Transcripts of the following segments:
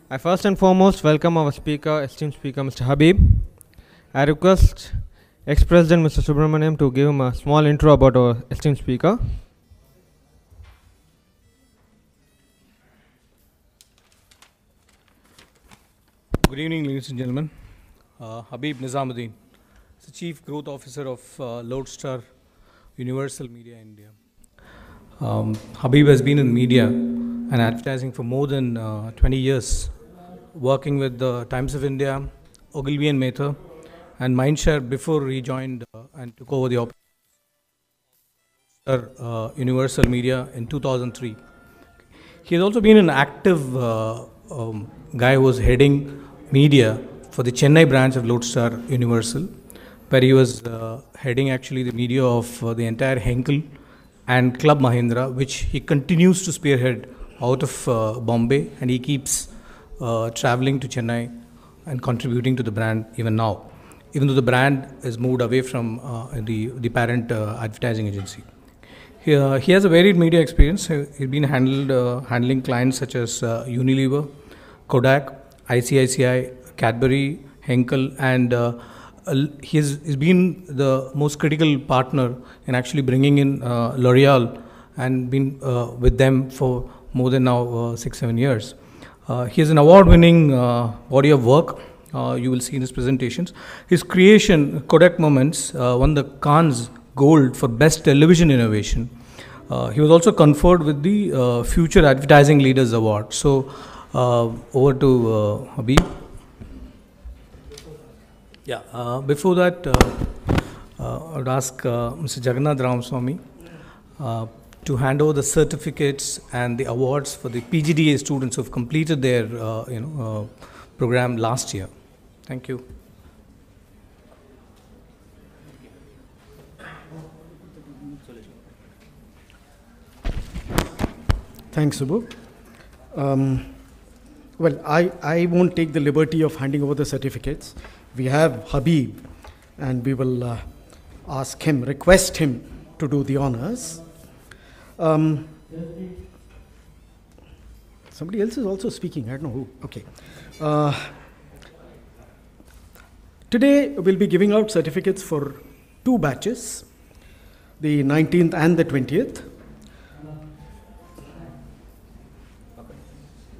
I first and foremost welcome our speaker, esteemed speaker, Mr. Habib. I request ex-President Mr. Subramaniam to give him a small intro about our esteemed speaker. Good evening, ladies and gentlemen. Habib Nizamuddin, the Chief Growth Officer of Lodestar Universal Media India. Habib has been in media and advertising for more than 20 years, working with the Times of India, Ogilvy and Mather, and Mindshare before he joined and took over the Universal Media in 2003. He has also been an active guy who was heading media for the Chennai branch of Lodestar Universal, where he was heading actually the media of the entire Henkel and Club Mahindra, which he continues to spearhead out of Bombay, and he keeps traveling to Chennai and contributing to the brand even now, even though the brand is moved away from the parent advertising agency. He has a varied media experience. He's been handling clients such as Unilever, Kodak, ICICI, Cadbury, Henkel, and he's been the most critical partner in actually bringing in L'Oreal and been with them for more than now 6-7 years. He has an award-winning body of work. You will see in his presentations. His creation, Kodak Moments, won the Cannes Gold for Best Television Innovation. He was also conferred with the Future Advertising Leaders Award. So, over to Habib. Yeah, before that, I would ask Mr. Jagannath Ramaswamy to hand over the certificates and the awards for the PGDA students who have completed their program last year. Thank you. Thanks, Subbu. Well, I won't take the liberty of handing over the certificates. We have Habib, and we will request him to do the honors. Somebody else is also speaking. I don't know who. Okay. Today, we'll be giving out certificates for 2 batches, the 19th and the 20th.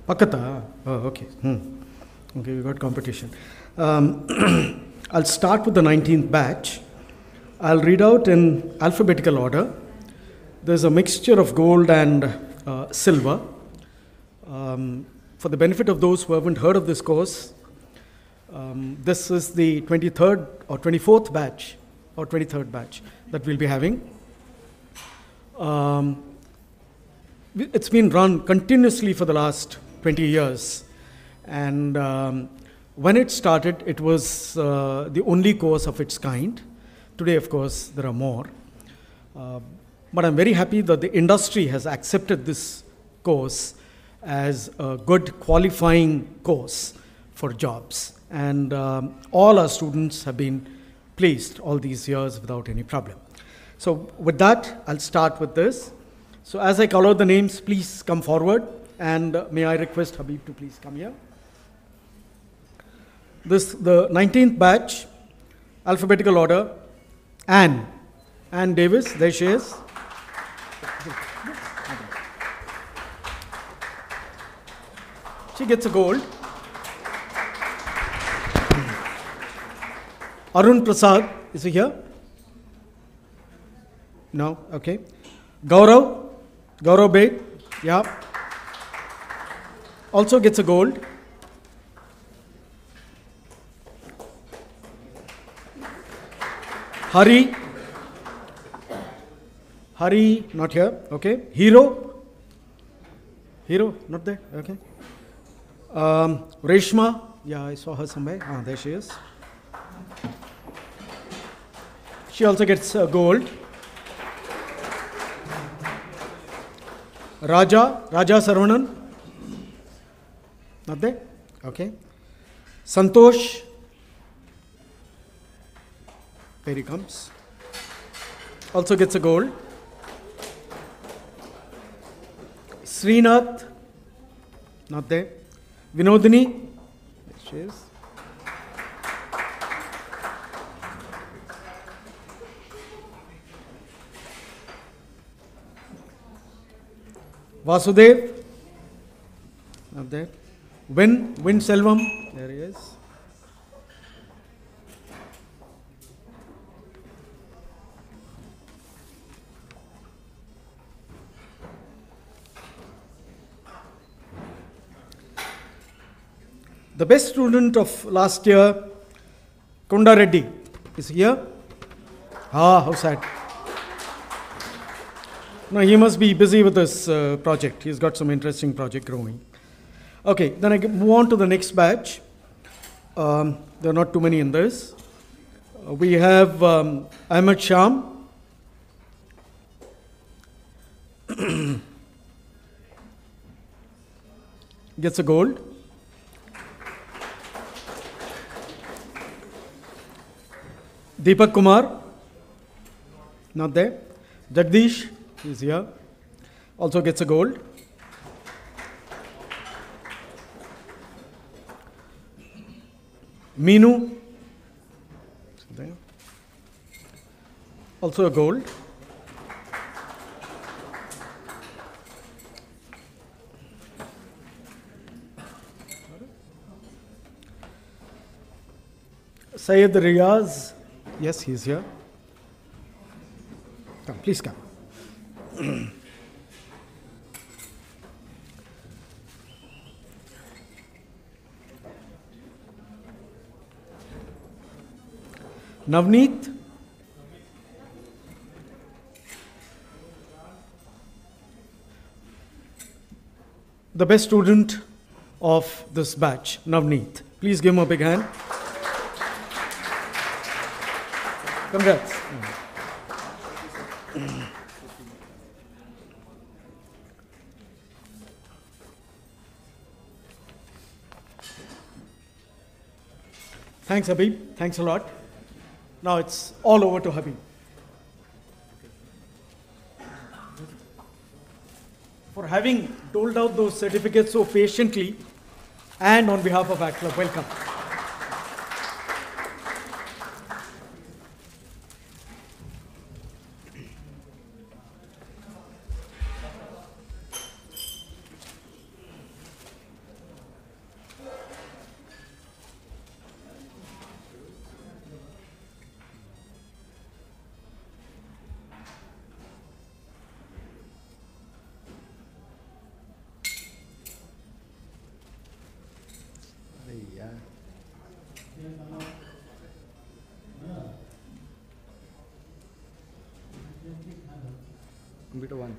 Pakata. Oh, okay. Okay, we got competition. I'll start with the 19th batch. I'll read out in alphabetical order. There's a mixture of gold and silver. For the benefit of those who haven't heard of this course, this is the 23rd or 24th batch or 23rd batch that we'll be having. It's been run continuously for the last 20 years. And when it started, it was the only course of its kind. Today, of course, there are more. But I'm very happy that the industry has accepted this course as a good qualifying course for jobs. And all our students have been placed all these years without any problem. So with that, I'll start with this. So as I call out the names, please come forward. And may I request Habib to please come here. The 19th batch, alphabetical order, Anne Davis, there she is. She gets a gold. Arun Prasad, is he here? No, okay. Gaurav Bait, yeah. Also gets a gold. Hari, not here, okay. Hero, not there, okay. Reshma, yeah, I saw her somewhere. There she is. She also gets a gold. Raja Saravanan, not there, okay. Santosh, there he comes. Also gets a gold. Srinath, not there. Vinodini. There she is. Vasudev. Up there. Win Selvam. There he is. The best student of last year, Konda Reddy, is here. How sad. No, he must be busy with this project. He's got some interesting project growing. Okay, then I move on to the next batch. There are not too many in this. We have Ahmed Sham. Gets a gold. Deepak Kumar, not there. Jagdish is here, also gets a gold. Meenu, there. Also a gold. Syed Riyaz. Yes, he's here. Come, please come. Navneet. The best student of this batch, Navneet. Please give him a big hand. Congrats. Thanks, Habib. Thanks a lot. Now it's all over to Habib. For having doled out those certificates so patiently and on behalf of ACT Club, welcome. Computer 1.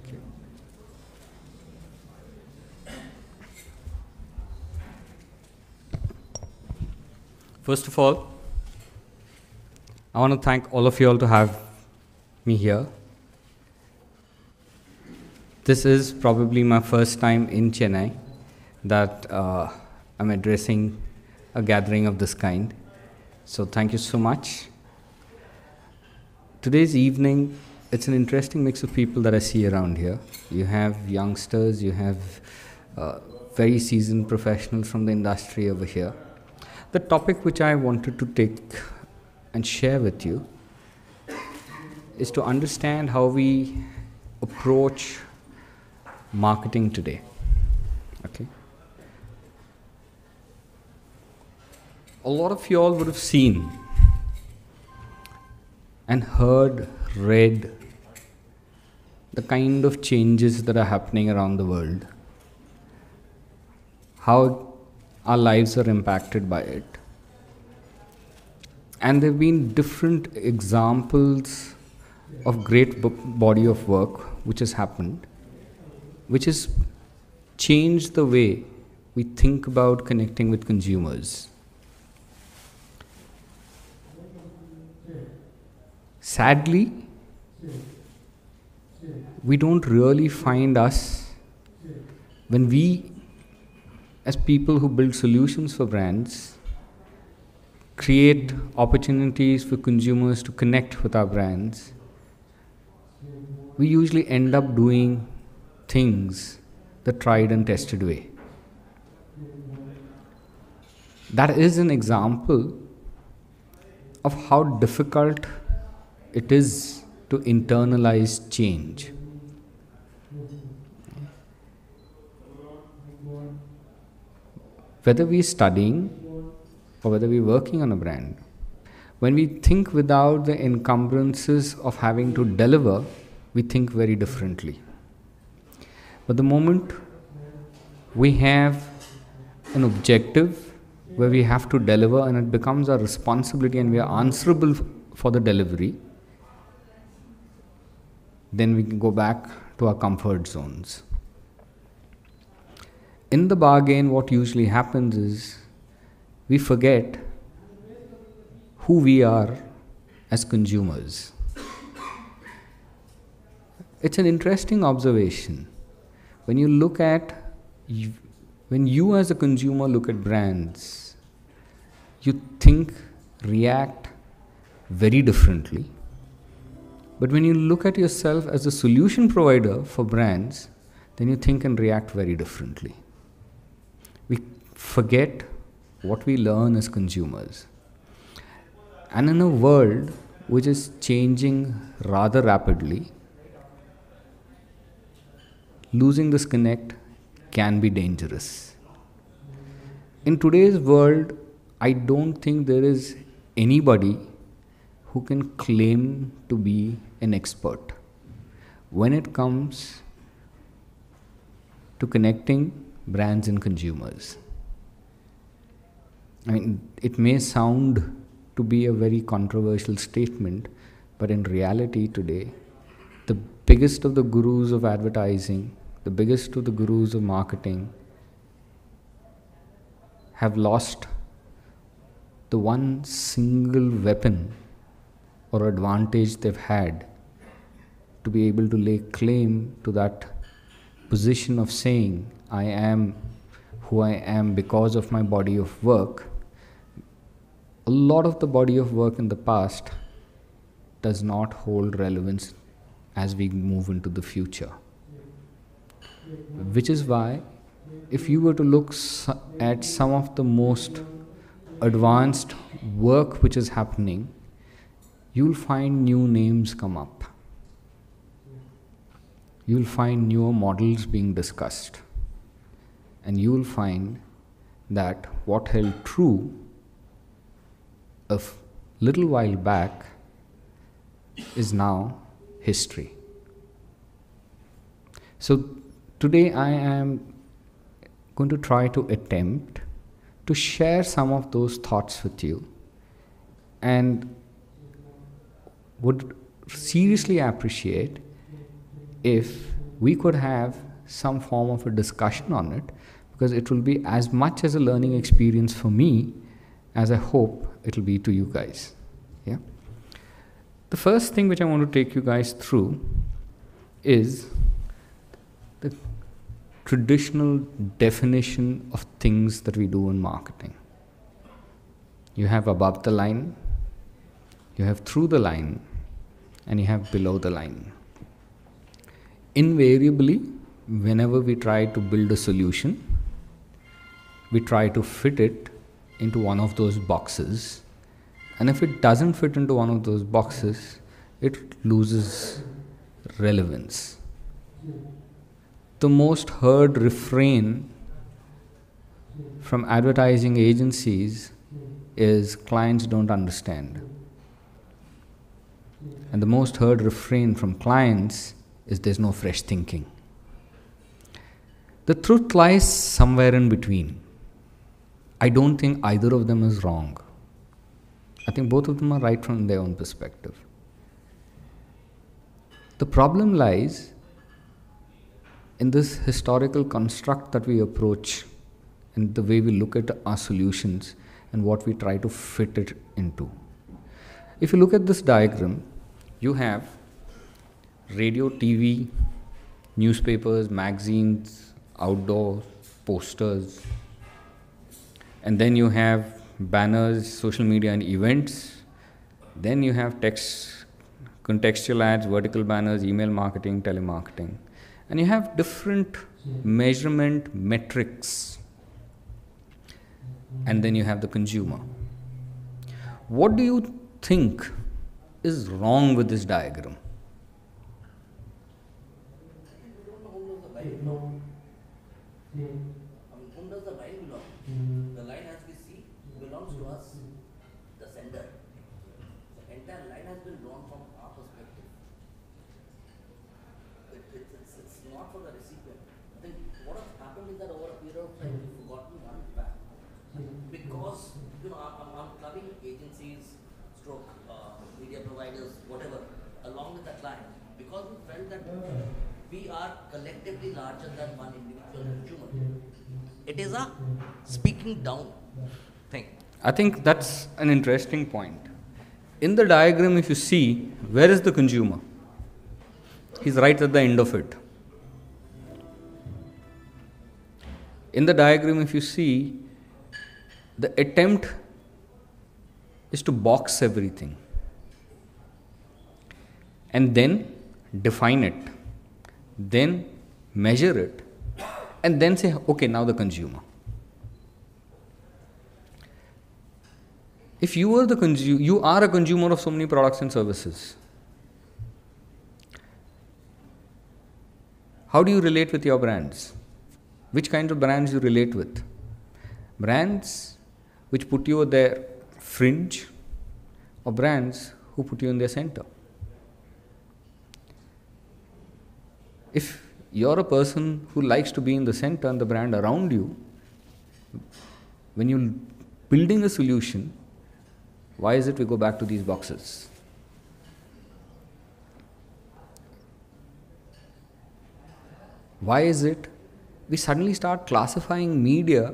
Okay. First of all, I want to thank all of you all to have me here. This is probably my first time in Chennai that I'm addressing a gathering of this kind. So thank you so much. Today's evening, it's an interesting mix of people that I see around here. You have youngsters, you have very seasoned professionals from the industry over here. The topic which I wanted to take and share with you is to understand how we approach marketing today. Okay. A lot of you all would have seen and heard, read the kind of changes that are happening around the world, how our lives are impacted by it. And there have been different examples of great body of work which has happened, which has changed the way we think about connecting with consumers. Sadly, we don't really find us, when we, as people who build solutions for brands, create opportunities for consumers to connect with our brands, we usually end up doing things the tried and tested way. That is an example of how difficult it is to internalize change. Whether we're studying or whether we're working on a brand, when we think without the encumbrances of having to deliver, we think very differently. But the moment we have an objective where we have to deliver and it becomes our responsibility and we are answerable for the delivery, then we can go back to our comfort zones. In the bargain, what usually happens is we forget who we are as consumers. It's an interesting observation. When you as a consumer look at brands, you think, react very differently. But when you look at yourself as a solution provider for brands, then you think and react very differently. We forget what we learn as consumers. And in a world which is changing rather rapidly, losing this connect can be dangerous. In today's world, I don't think there is anybody who can claim to be an expert when it comes to connecting brands and consumers. I mean, it may sound to be a very controversial statement, but in reality today, the biggest of the gurus of advertising, the biggest of the gurus of marketing have lost the one single weapon or advantage they've had to be able to lay claim to that position of saying, I am who I am because of my body of work. A lot of the body of work in the past does not hold relevance as we move into the future. Which is why, if you were to look at some of the most advanced work which is happening, you'll find new names come up. You'll find newer models being discussed. And you'll find that what held true a little while back is now history. So today I am going to try to attempt to share some of those thoughts with you, and would seriously appreciate if we could have some form of a discussion on it, because it will be as much as a learning experience for me as I hope it will be to you guys. Yeah. The first thing which I want to take you guys through is the traditional definition of things that we do in marketing. You have above the line, you have through the line, and you have below the line. Invariably, whenever we try to build a solution, we try to fit it into one of those boxes, and if it doesn't fit into one of those boxes, it loses relevance. The most heard refrain from advertising agencies is clients don't understand. And the most heard refrain from clients is there's no fresh thinking. The truth lies somewhere in between. I don't think either of them is wrong. I think both of them are right from their own perspective. The problem lies in this historical construct that we approach and the way we look at our solutions and what we try to fit it into. If you look at this diagram, you have radio, TV, newspapers, magazines, outdoor posters, and then you have banners, social media and events. Then you have text, contextual ads, vertical banners, email marketing, telemarketing. And you have different measurement metrics and then you have the consumer. What do you think is wrong with this diagram? Whom does the line belong? The line, as we see, belongs to us, the sender. The entire line has been drawn from our perspective. It's not for the recipient. I think what has happened is that over a period of time, we've forgotten one fact. Because, I'm clubbing agencies, stroke, media providers, whatever, along with that line, because we felt that we are collectively larger than one individual consumer. It is a speaking down thing. I think that's an interesting point. In the diagram, if you see, where is the consumer? He's right at the end of it. In the diagram, if you see, the attempt is to box everything and then define it, then measure it, and then say, okay, now the consumer. If you are a consumer of so many products and services, how do you relate with your brands? Which kinds of brands you relate with? Brands which put you at their fringe, or brands who put you in their center? If you're a person who likes to be in the center and the brand around you, when you're building a solution, why is it we go back to these boxes? Why is it we suddenly start classifying media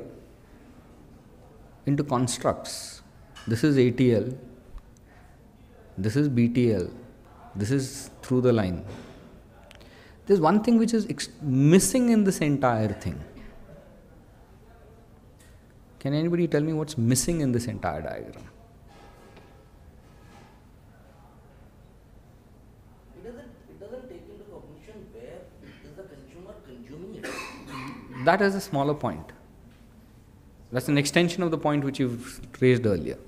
into constructs? This is ATL, this is BTL, this is through the line. There's one thing which is missing in this entire thing. Can anybody tell me what's missing in this entire diagram? It doesn't take into cognition where is the consumer consuming it. That is a smaller point. That's an extension of the point which you've raised earlier.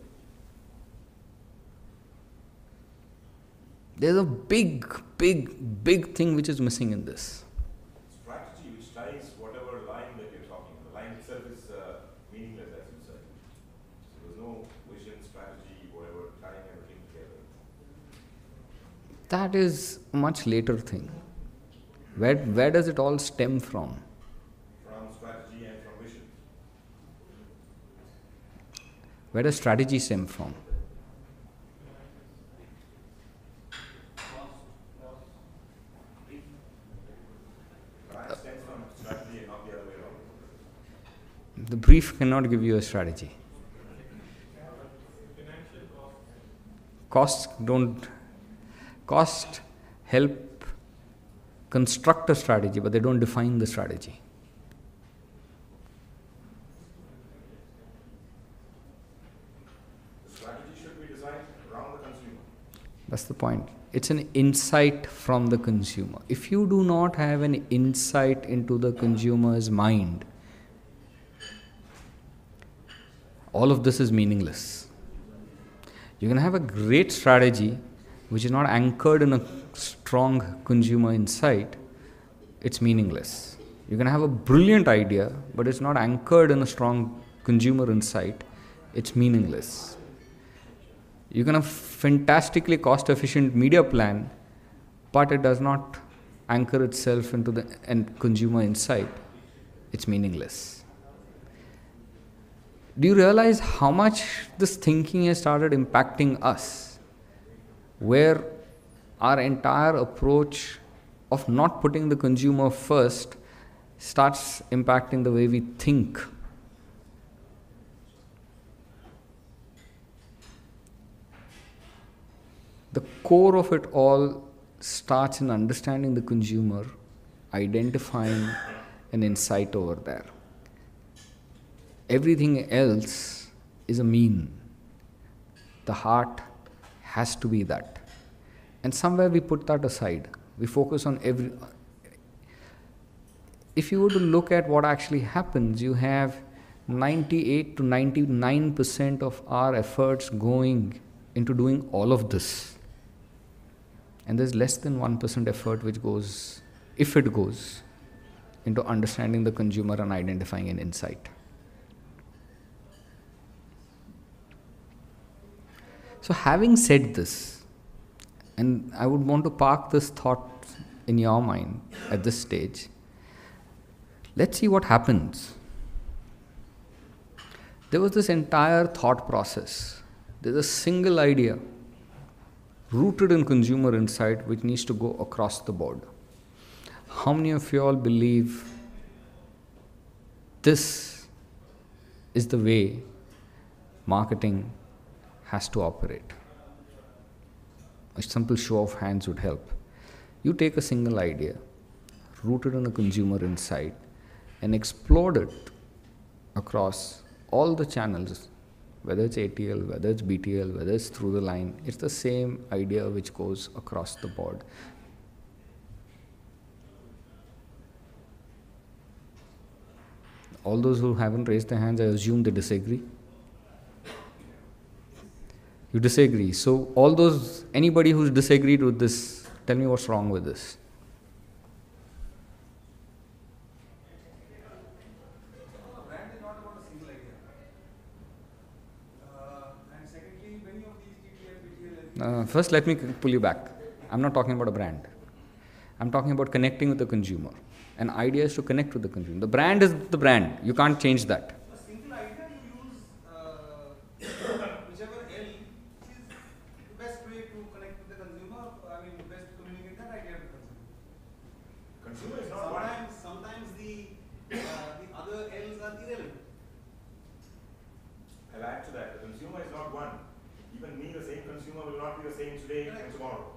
There's a big thing which is missing in this. Strategy which ties whatever line that you're talking about. The line itself is meaningless, as you said. So there's no vision, strategy, whatever, tying everything together. That is a much later thing. Where does it all stem from? From strategy and from vision. Where does strategy stem from? Brand stems from strategy and not the other way around. The brief cannot give you a strategy. Costs help construct a strategy, but they don't define the strategy. The strategy should be designed around the consumer. That's the point. It's an insight from the consumer. If you do not have an insight into the consumer's mind, all of this is meaningless. You can have a great strategy which is not anchored in a strong consumer insight, it's meaningless. You can have a brilliant idea, but it's not anchored in a strong consumer insight, it's meaningless. You can have fantastically cost-efficient media plan, but it does not anchor itself into the consumer insight, it's meaningless. Do you realize how much this thinking has started impacting us? Where our entire approach of not putting the consumer first starts impacting the way we think. The core of it all starts in understanding the consumer, identifying an insight over there. Everything else is a mean. The heart has to be that. And somewhere we put that aside. We focus on if you were to look at what actually happens, you have 98 to 99% of our efforts going into doing all of this. And there's less than 1% effort which goes, if it goes, into understanding the consumer and identifying an insight. So having said this, and I would want to park this thought in your mind at this stage, let's see what happens. There was this entire thought process. There's a single idea rooted in consumer insight which needs to go across the board. How many of you all believe this is the way marketing has to operate? A simple show of hands would help. You take a single idea rooted in a consumer insight and explode it across all the channels, whether it's ATL, whether it's BTL, whether it's through the line. It's the same idea which goes across the board. All those who haven't raised their hands, I assume they disagree. You disagree. So anybody who's disagreed with this, tell me what's wrong with this. Brand is not about a single idea. And secondly, many of these GTL, BTL... First, let me pull you back. I'm not talking about a brand. I'm talking about connecting with the consumer. An idea is to connect with the consumer. The brand is the brand. You can't change that. A single idea, you use whichever L is the best way to connect with the consumer. I mean, best to communicate that idea to the consumer. Consumer is not one. Sometimes the other L's are irrelevant. I'll add to that. The consumer is not one. Even me, the same consumer, will not be the same today and tomorrow.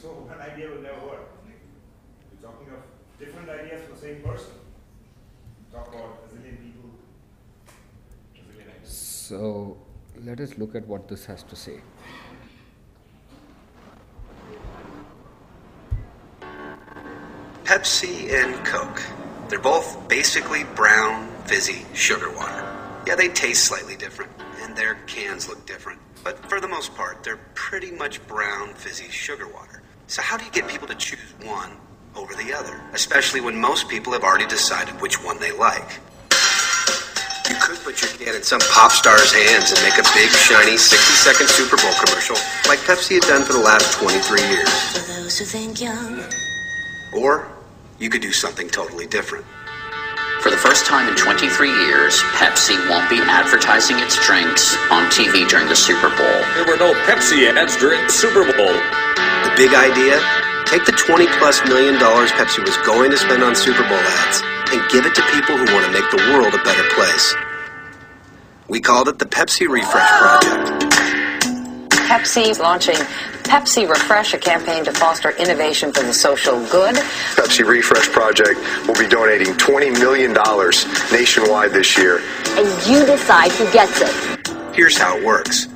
So one idea will never work. We're talking of different ideas for the same person. Talk about a zillion people, a zillion ideas. So let us look at what this has to say. Pepsi and Coke. They're both basically brown, fizzy sugar water. Yeah, they taste slightly different, and their cans look different. But for the most part, they're pretty much brown, fizzy sugar water. So how do you get people to choose one over the other, especially when most people have already decided which one they like? You could put your can in some pop star's hands and make a big, shiny 60-second Super Bowl commercial like Pepsi had done for the last 23 years. For those who think young. Or you could do something totally different. For the first time in 23 years, Pepsi won't be advertising its drinks on TV during the Super Bowl. There were no Pepsi ads during the Super Bowl. The big idea? Take the $20+ million Pepsi was going to spend on Super Bowl ads and give it to people who want to make the world a better place. We called it the Pepsi Refresh Project. Pepsi's launching Pepsi Refresh, a campaign to foster innovation for the social good. Pepsi Refresh Project will be donating $20 million nationwide this year. And you decide who gets it. Here's how it works.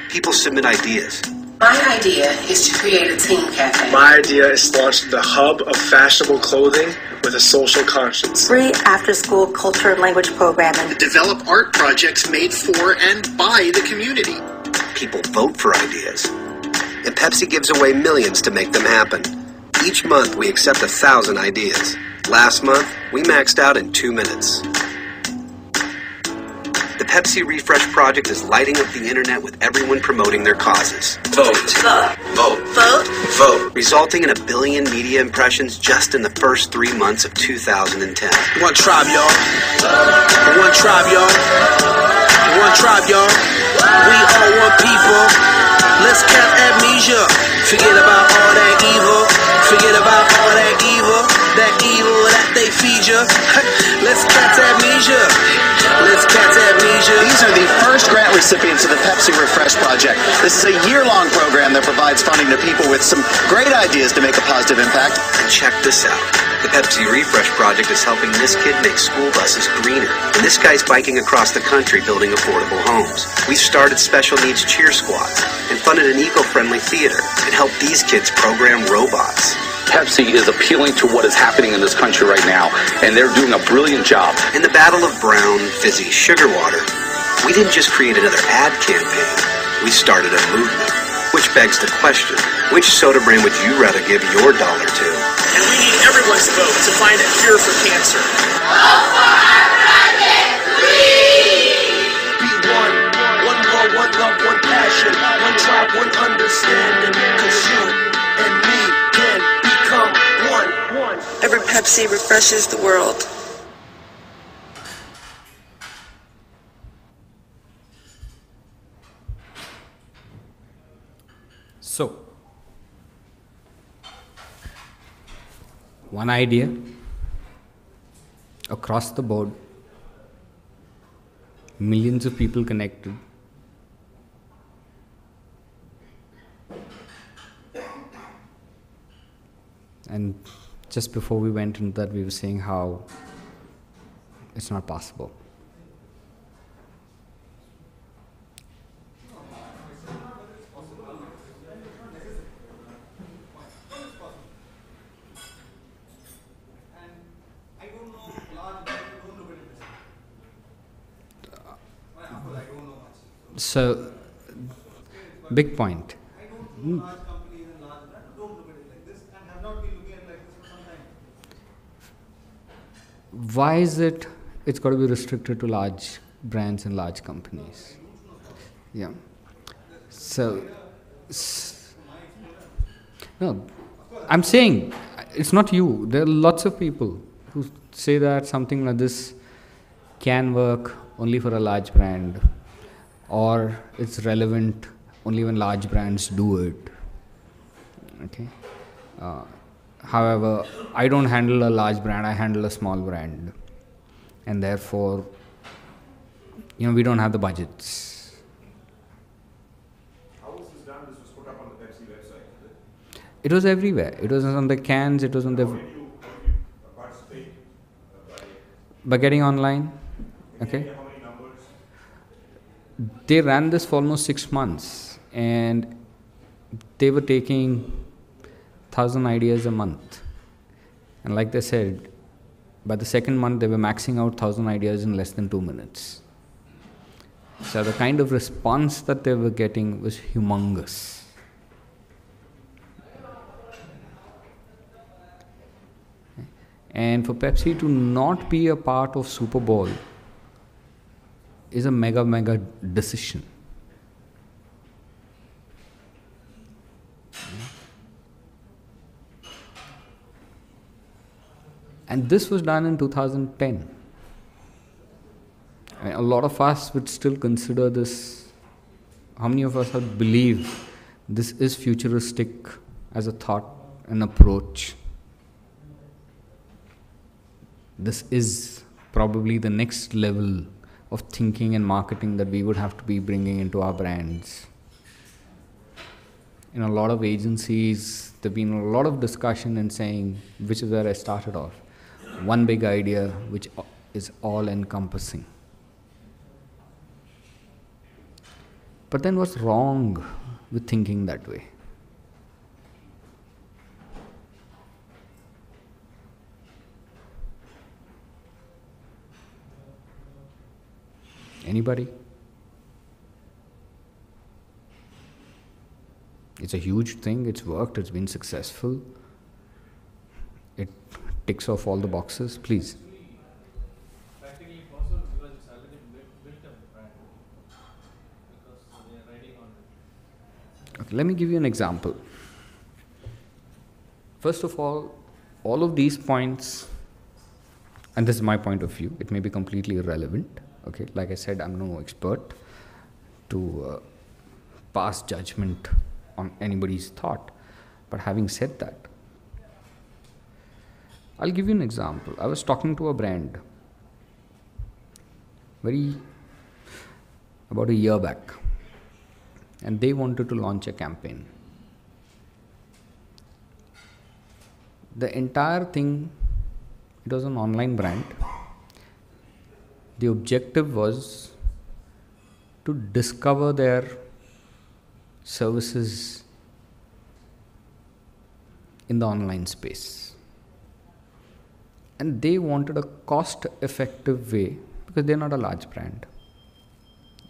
People submit ideas. My idea is to create a teen cafe. My idea is to launch the hub of fashionable clothing with a social conscience. Free after-school culture and language programming. Develop art projects made for and by the community. People vote for ideas. And Pepsi gives away millions to make them happen. Each month we accept 1,000 ideas. Last month, we maxed out in 2 minutes. The Pepsi Refresh Project is lighting up the internet with everyone promoting their causes. Vote. Vote. Vote. Vote. Vote. Resulting in 1 billion media impressions just in the first 3 months of 2010. One tribe, y'all. One tribe, y'all. One tribe, y'all. We all one people. Let's count amnesia. Forget about all that evil. Forget about all that evil. That evil that they feed you. Let's catch amnesia. Let's catch amnesia. These are the first grant recipients of the Pepsi Refresh Project. This is a year-long program that provides funding to people with some great ideas to make a positive impact. And check this out. The Pepsi Refresh Project is helping this kid make school buses greener. And this guy's biking across the country building affordable homes. We've started special needs cheer squads and funded an eco-friendly theater and helped these kids program robots. Pepsi is appealing to what is happening in this country right now, and they're doing a brilliant job. In the battle of brown, fizzy sugar water, we didn't just create another ad campaign, we started a movement. Which begs the question, which soda brand would you rather give your dollar to? And we need everyone's vote to find a cure for cancer. Be one love, one passion, one tribe, one understanding. 'Cause you and me can become one. Every Pepsi refreshes the world. So, one idea across the board, millions of people connected. And just before we went into that, we were saying how it's not possible. So, big point. Why is it's got to be restricted to large brands and large companies? Yeah. So, no, I'm saying it's not you. There are lots of people who say that something like this can work only for a large brand, or it's relevant only when large brands do it. Okay. However, I don't handle a large brand, I handle a small brand. And therefore, we don't have the budgets. How was this done? This was put up on the Pepsi website, It was everywhere. It was on the cans, it was on the... How did you participate? By getting online. Okay. How many numbers? They ran this for almost 6 months, and they were taking 1,000 ideas a month. And like they said, by the second month, they were maxing out 1,000 ideas in less than 2 minutes. So the kind of response that they were getting was humongous. And for Pepsi to not be a part of Super Bowl is a mega decision. And this was done in 2010. A lot of us would still consider this, how many of us would believe this is futuristic as a thought and approach? This is probably the next level of thinking and marketing that we would have to be bringing into our brands. In a lot of agencies, there's been a lot of discussion and saying, which is where I started off, one big idea which is all-encompassing. But then what's wrong with thinking that way? Anybody? It's a huge thing, it's worked, it's been successful. It ticks off all the boxes, please. Practically possible because it's already built up brand. Because they are riding on it. Okay, let me give you an example. First of all of these points, and this is my point of view, it may be completely irrelevant. Okay, like I said, I'm no expert to pass judgment on anybody's thought. But having said that, I'll give you an example. I was talking to a brand about a year back, and they wanted to launch a campaign. The entire thing It was an online brand. The objective was to discover their services in the online space. And they wanted a cost-effective way, because they're not a large brand.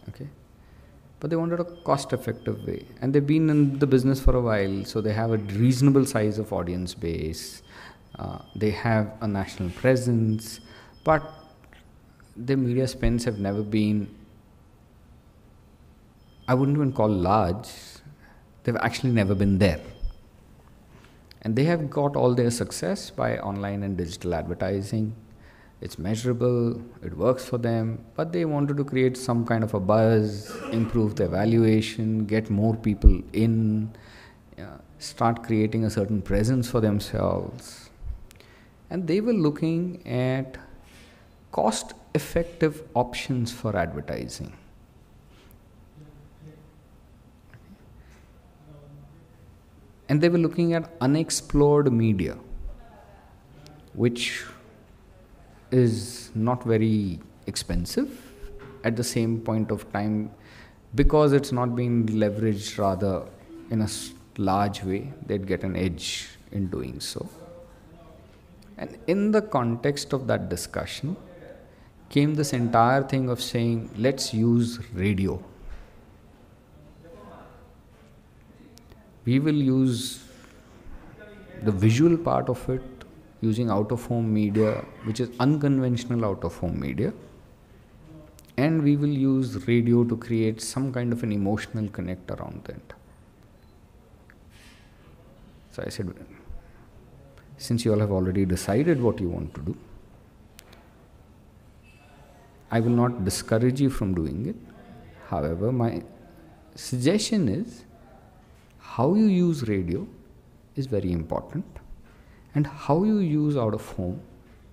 Okay? But they wanted a cost-effective way. And they've been in the business for a while, so they have a reasonable size of audience base. They have a national presence, but their media spends have never been, I wouldn't even call large, they've actually never been there. And they have got all their success by online and digital advertising. It's measurable, it works for them, but they wanted to create some kind of a buzz, improve their valuation, get more people in, start creating a certain presence for themselves. And they were looking at cost-effective options for advertising. And they were looking at unexplored media, which is not very expensive at the same point of time, because it's not being leveraged rather in a large way. They'd get an edge in doing so. And in the context of that discussion came this entire thing of saying, let's use radio. We will use the visual part of it, using out-of-home media, which is unconventional out-of-home media. And we will use radio to create some kind of an emotional connect around that. So I said, since you all have already decided what you want to do, I will not discourage you from doing it. However, my suggestion is, how you use radio is very important, and how you use out of home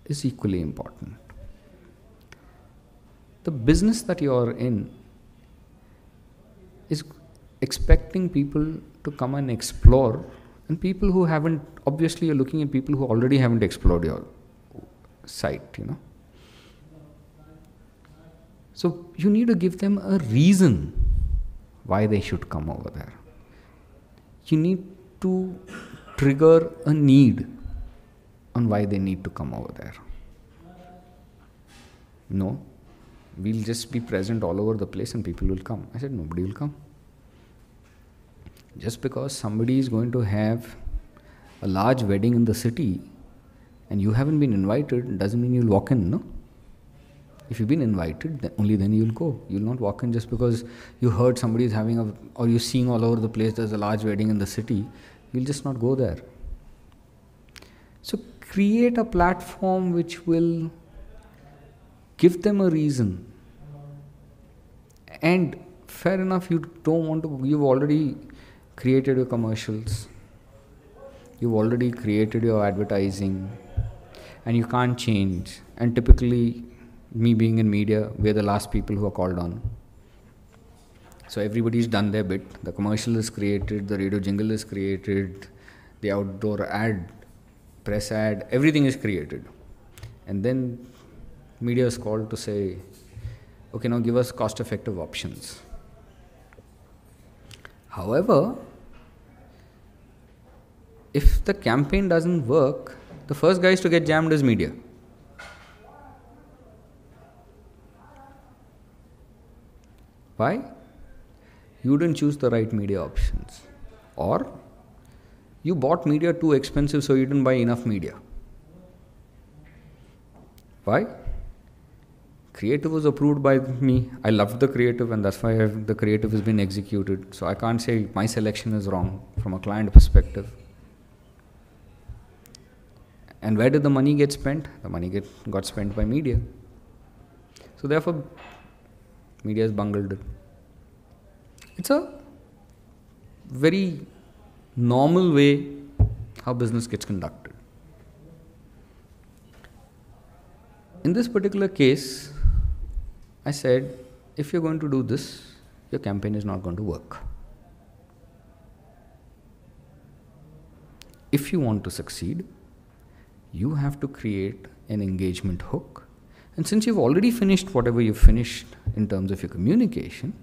is equally important. The business that you are in is expecting people to come and explore, and people who haven't, obviously you're looking at people who already haven't explored your site, So you need to give them a reason why they should come over there. You need to trigger a need on why they need to come over there. No, we'll just be present all over the place and people will come. I said, nobody will come. Just because somebody is going to have a large wedding in the city and you haven't been invited, doesn't mean you'll walk in, no? If you've been invited, then only then you'll go. You'll not walk in just because you heard somebody is having or you're seeing all over the place there's a large wedding in the city. You'll just not go there. So create a platform which will give them a reason. And fair enough, you don't want to, you've already created your commercials. You've already created your advertising and you can't change. And typically, me being in media, we're the last people who are called on. So everybody's done their bit. The commercial is created, the radio jingle is created, the outdoor ad, press ad, everything is created. And then media is called to say, okay, now give us cost-effective options. However, if the campaign doesn't work, the first guys to get jammed is media. Why? You didn't choose the right media options. Or you bought media too expensive, so you didn't buy enough media. Why? Creative was approved by me. I loved the creative, and that's why the creative has been executed. So I can't say my selection is wrong from a client perspective. And where did the money get spent? The money got spent by media. So therefore, media has bungled it. It's a very normal way how business gets conducted. In this particular case, I said, if you're going to do this, your campaign is not going to work. If you want to succeed, You have to create an engagement hook. And since you've already finished whatever you've finished in terms of your communication,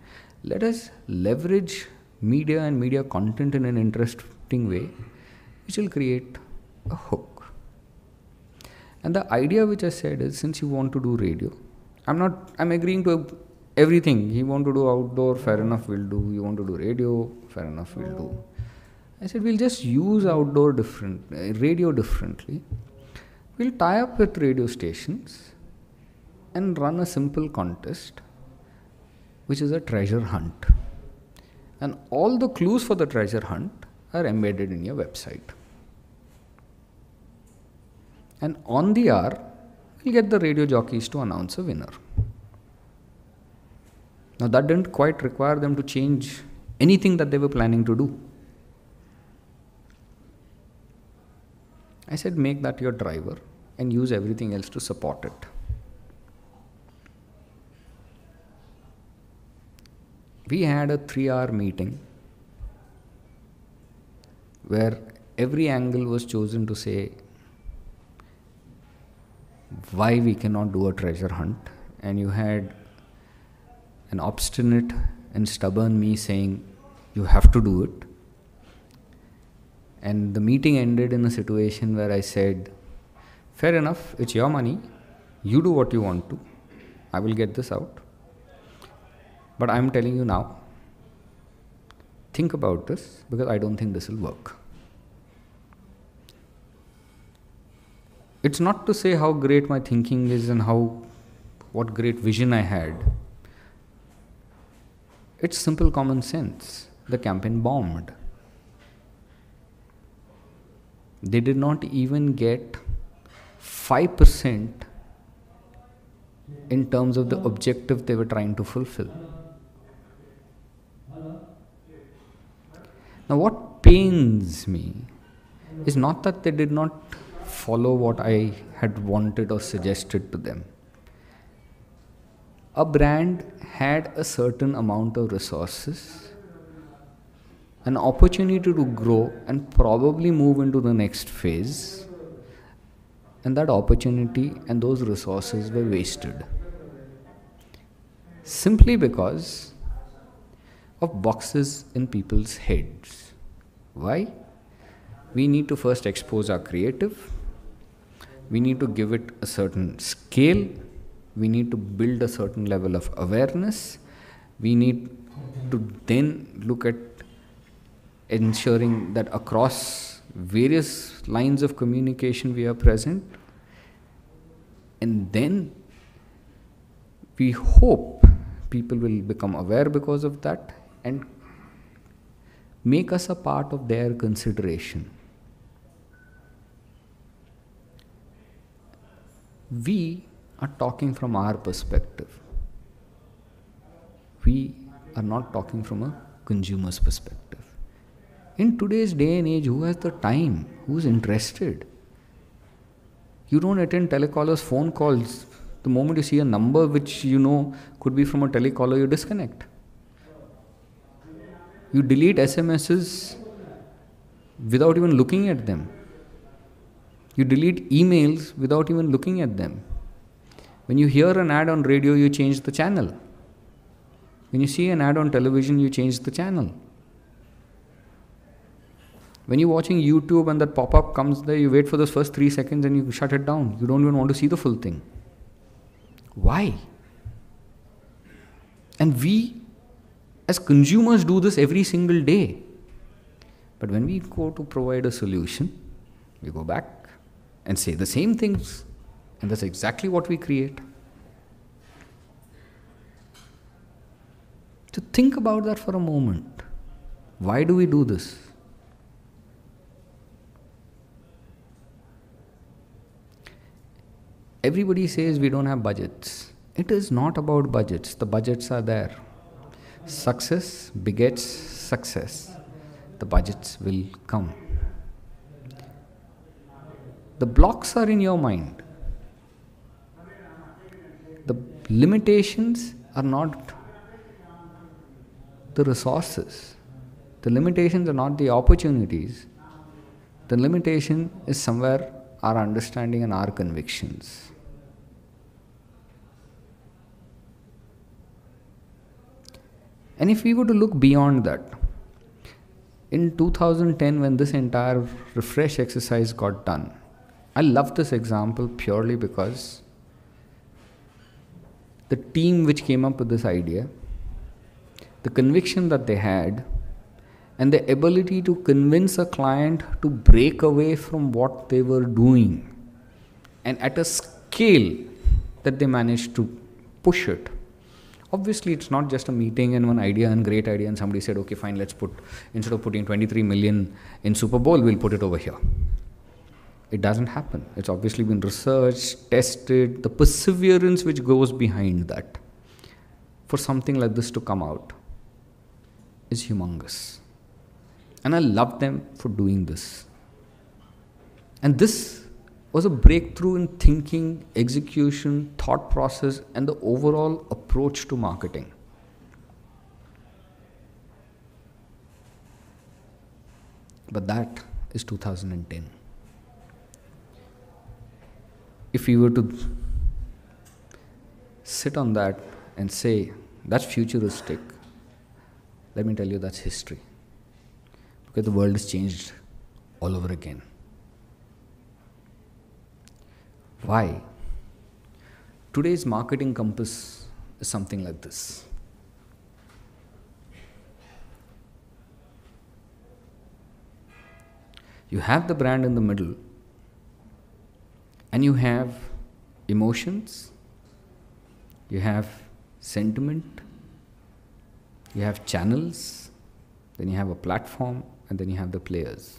let us leverage media and media content in an interesting way, which will create a hook. And the idea which I said is, since you want to do radio, I'm agreeing to everything. You want to do outdoor, fair enough, we'll do. You want to do radio, fair enough, we'll do. I said, we'll just use radio differently. We'll tie up with radio stations and run a simple contest, which is a treasure hunt. And all the clues for the treasure hunt are embedded in your website. And on the hour, we'll get the radio jockeys to announce a winner. Now that didn't quite require them to change anything that they were planning to do. I said, make that your driver and use everything else to support it. We had a 3-hour meeting where every angle was chosen to say why we cannot do a treasure hunt, and you had an obstinate and stubborn me saying you have to do it. And the meeting ended in a situation where I said, fair enough, it's your money, you do what you want to, I will get this out. But I'm telling you now, think about this, because I don't think this will work. It's not to say how great my thinking is and what great vision I had. It's simple common sense. The campaign bombed. They did not even get 5% in terms of the objective they were trying to fulfill. Now, what pains me is not that they did not follow what I had wanted or suggested to them. A brand had a certain amount of resources, an opportunity to grow and probably move into the next phase, and that opportunity and those resources were wasted simply because of boxes in people's heads. Why? We need to first expose our creative. We need to give it a certain scale. We need to build a certain level of awareness. We need to then look at ensuring that across various lines of communication we are present. And then we hope people will become aware because of that and make us a part of their consideration. We are talking from our perspective. We are not talking from a consumer's perspective. In today's day and age, who has the time? Who's interested? You don't attend telecallers' phone calls. The moment you see a number which you know could be from a telecaller, you disconnect. You delete SMSs without even looking at them. You delete emails without even looking at them. When you hear an ad on radio, you change the channel. When you see an ad on television, you change the channel. When you're watching YouTube and that pop-up comes there, you wait for those first 3 seconds and you shut it down. You don't even want to see the full thing. Why? And we, as consumers, do this every single day. But when we go to provide a solution, we go back and say the same things, and that's exactly what we create. To think about that for a moment. Why do we do this? Everybody says we don't have budgets. It is not about budgets. The budgets are there. Success begets success. The budgets will come. The blocks are in your mind. The limitations are not the resources. The limitations are not the opportunities. The limitation is somewhere our understanding and our convictions. And if we were to look beyond that, in 2010 when this entire refresh exercise got done, I love this example purely because the team which came up with this idea, the conviction that they had, and the ability to convince a client to break away from what they were doing, and at a scale that they managed to push it. Obviously, it's not just a meeting and one idea and great idea and somebody said, okay, fine, let's put, instead of putting 23 million in Super Bowl, we'll put it over here. It doesn't happen. It's obviously been researched, tested, the perseverance which goes behind that for something like this to come out is humongous. And I love them for doing this. And this was a breakthrough in thinking, execution, thought process, and the overall approach to marketing. But that is 2010. If we were to sit on that and say, that's futuristic, let me tell you, that's history. Because the world has changed all over again. Why? Today's marketing compass is something like this. You have the brand in the middle, and you have emotions, you have sentiment, you have channels, then you have a platform, and then you have the players.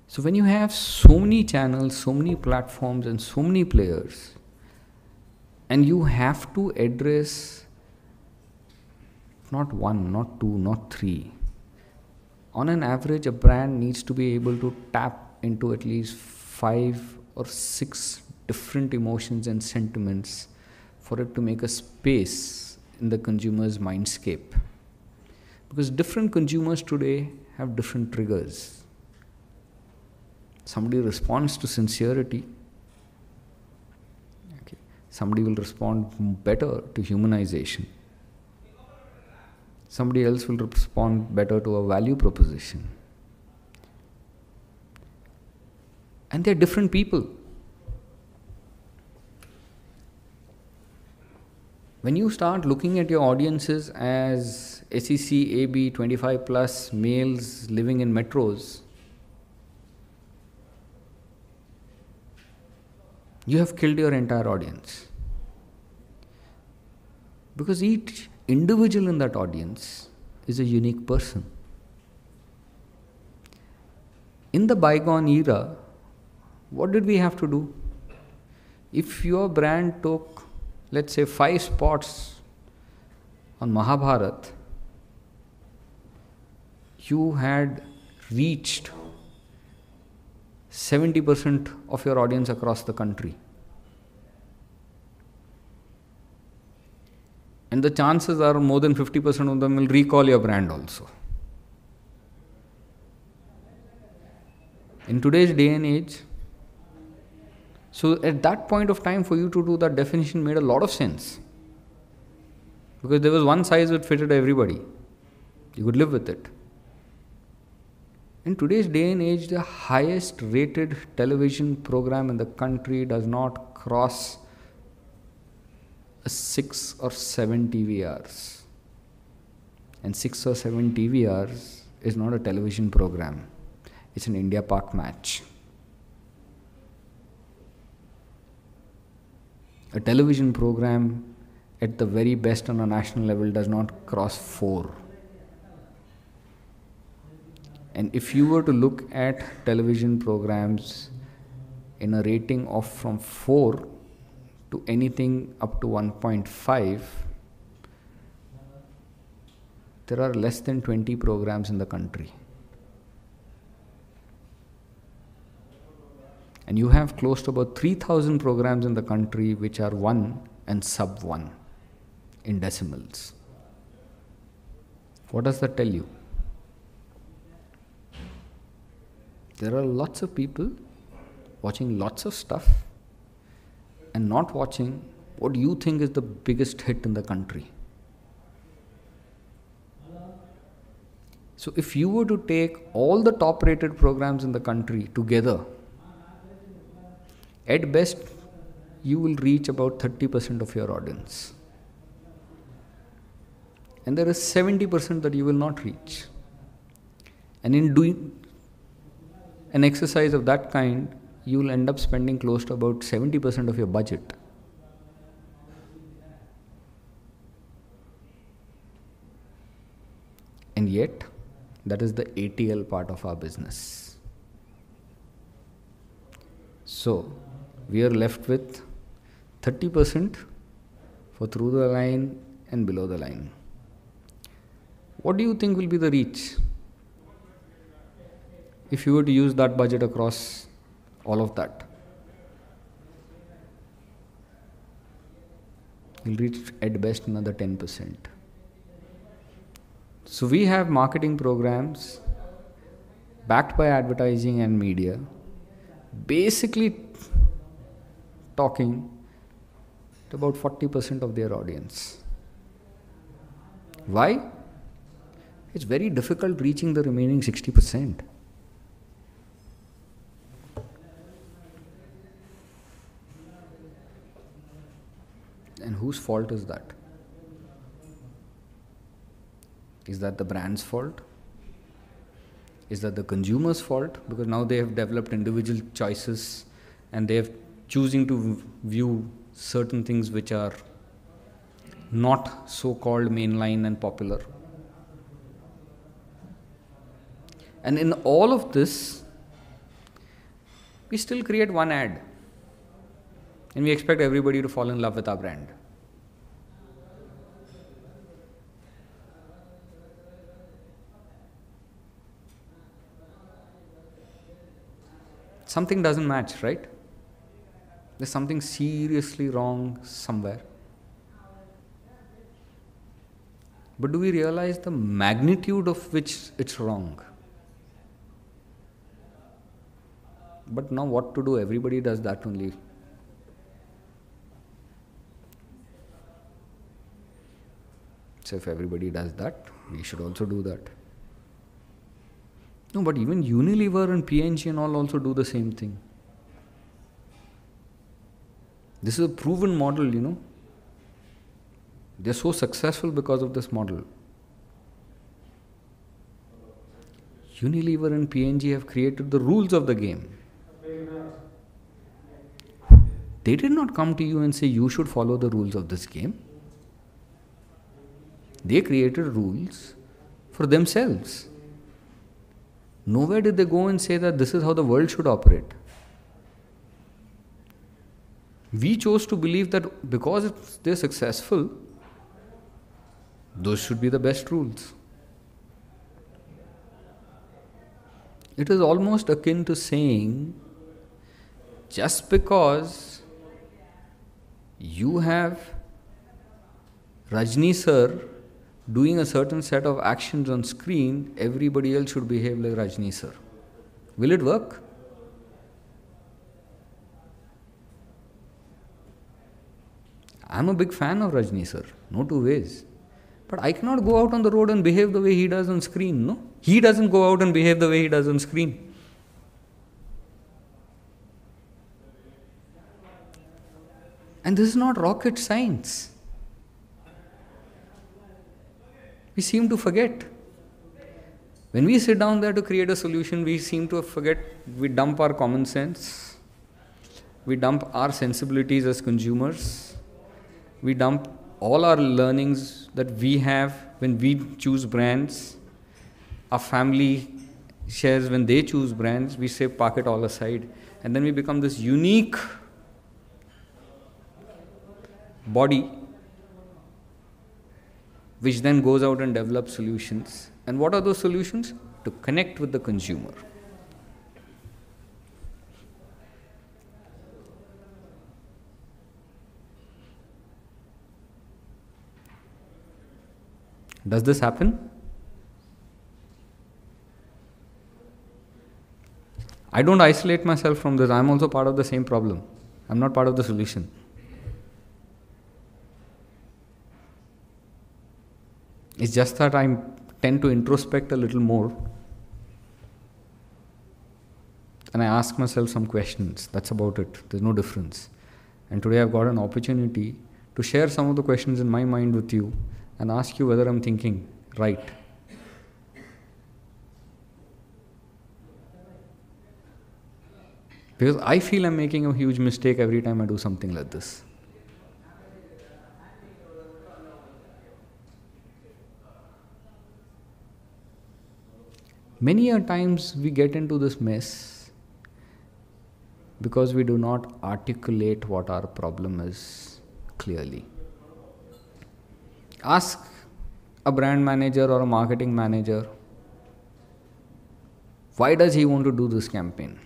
So when you have so many channels, so many platforms, and so many players, and you have to address not one, not two, not three. On an average, a brand needs to be able to tap into at least 5 or 6 different emotions and sentiments for it to make a space in the consumer's mindscape. Because different consumers today have different triggers. Somebody responds to sincerity. Okay. Somebody will respond better to humanization. Somebody else will respond better to a value proposition. And they're different people. When you start looking at your audiences as SEC, AB, 25 plus males living in metros, you have killed your entire audience. Because each individual in that audience is a unique person. In the bygone era, what did we have to do? If your brand took, let's say, 5 spots on Mahabharat, you had reached 70% of your audience across the country. And the chances are more than 50% of them will recall your brand also. In today's day and age, so at that point of time for you to do that definition made a lot of sense. Because there was one size that fitted everybody. You could live with it. In today's day and age, the highest rated television program in the country does not cross 6 or 7 TV hours. And 6 or 7 TV hours is not a television program. It's an India Park match. A television program at the very best on a national level does not cross 4. And if you were to look at television programs in a rating of from 4 to anything up to 1.5, there are less than 20 programs in the country. And you have close to about 3,000 programs in the country which are 1 and sub 1 in decimals. What does that tell you? There are lots of people watching lots of stuff and not watching what you think is the biggest hit in the country. So if you were to take all the top rated programs in the country together, at best you will reach about 30% of your audience. And there is 70% that you will not reach. And in doing an exercise of that kind, you will end up spending close to about 70% of your budget. And yet, that is the ATL part of our business. So, we are left with 30% for through the line and below the line. What do you think will be the reach if you were to use that budget across all of that? You'll reach at best another 10%. So we have marketing programs backed by advertising and media, basically talking to about 40% of their audience. Why? It's very difficult reaching the remaining 60%. And whose fault is that? Is that the brand's fault? Is that the consumer's fault? Because now they have developed individual choices and they have choosing to view certain things which are not so-called mainline and popular. And in all of this, we still create one ad. And we expect everybody to fall in love with our brand. Something doesn't match, right? There's something seriously wrong somewhere. But do we realize the magnitude of which it's wrong? But now what to do? Everybody does that only. So if everybody does that, we should also do that. No, but even Unilever and P&G and all also do the same thing. This is a proven model, you know. They're so successful because of this model. Unilever and P&G have created the rules of the game. They did not come to you and say you should follow the rules of this game. They created rules for themselves. Nowhere did they go and say that this is how the world should operate. We chose to believe that because they're successful, those should be the best rules. It is almost akin to saying, just because you have Rajni sir doing a certain set of actions on screen, everybody else should behave like Rajni sir. Will it work? I'm a big fan of Rajni sir, no two ways. But I cannot go out on the road and behave the way he does on screen, no? He doesn't go out and behave the way he does on screen. And this is not rocket science. We seem to forget. When we sit down there to create a solution, we seem to forget, we dump our common sense, we dump our sensibilities as consumers, we dump all our learnings that we have when we choose brands, our family shares when they choose brands, we say park it all aside, and then we become this unique body which then goes out and develops solutions. And what are those solutions? To connect with the consumer. Does this happen? I don't isolate myself from this. I'm also part of the same problem. I'm not part of the solution. It's just that I tend to introspect a little more. And I ask myself some questions. That's about it. There's no difference. And today I've got an opportunity to share some of the questions in my mind with you and ask you whether I'm thinking right. Because I feel I'm making a huge mistake every time I do something like this. Many a times we get into this mess because we do not articulate what our problem is clearly. Ask a brand manager or a marketing manager, why does he want to do this campaign?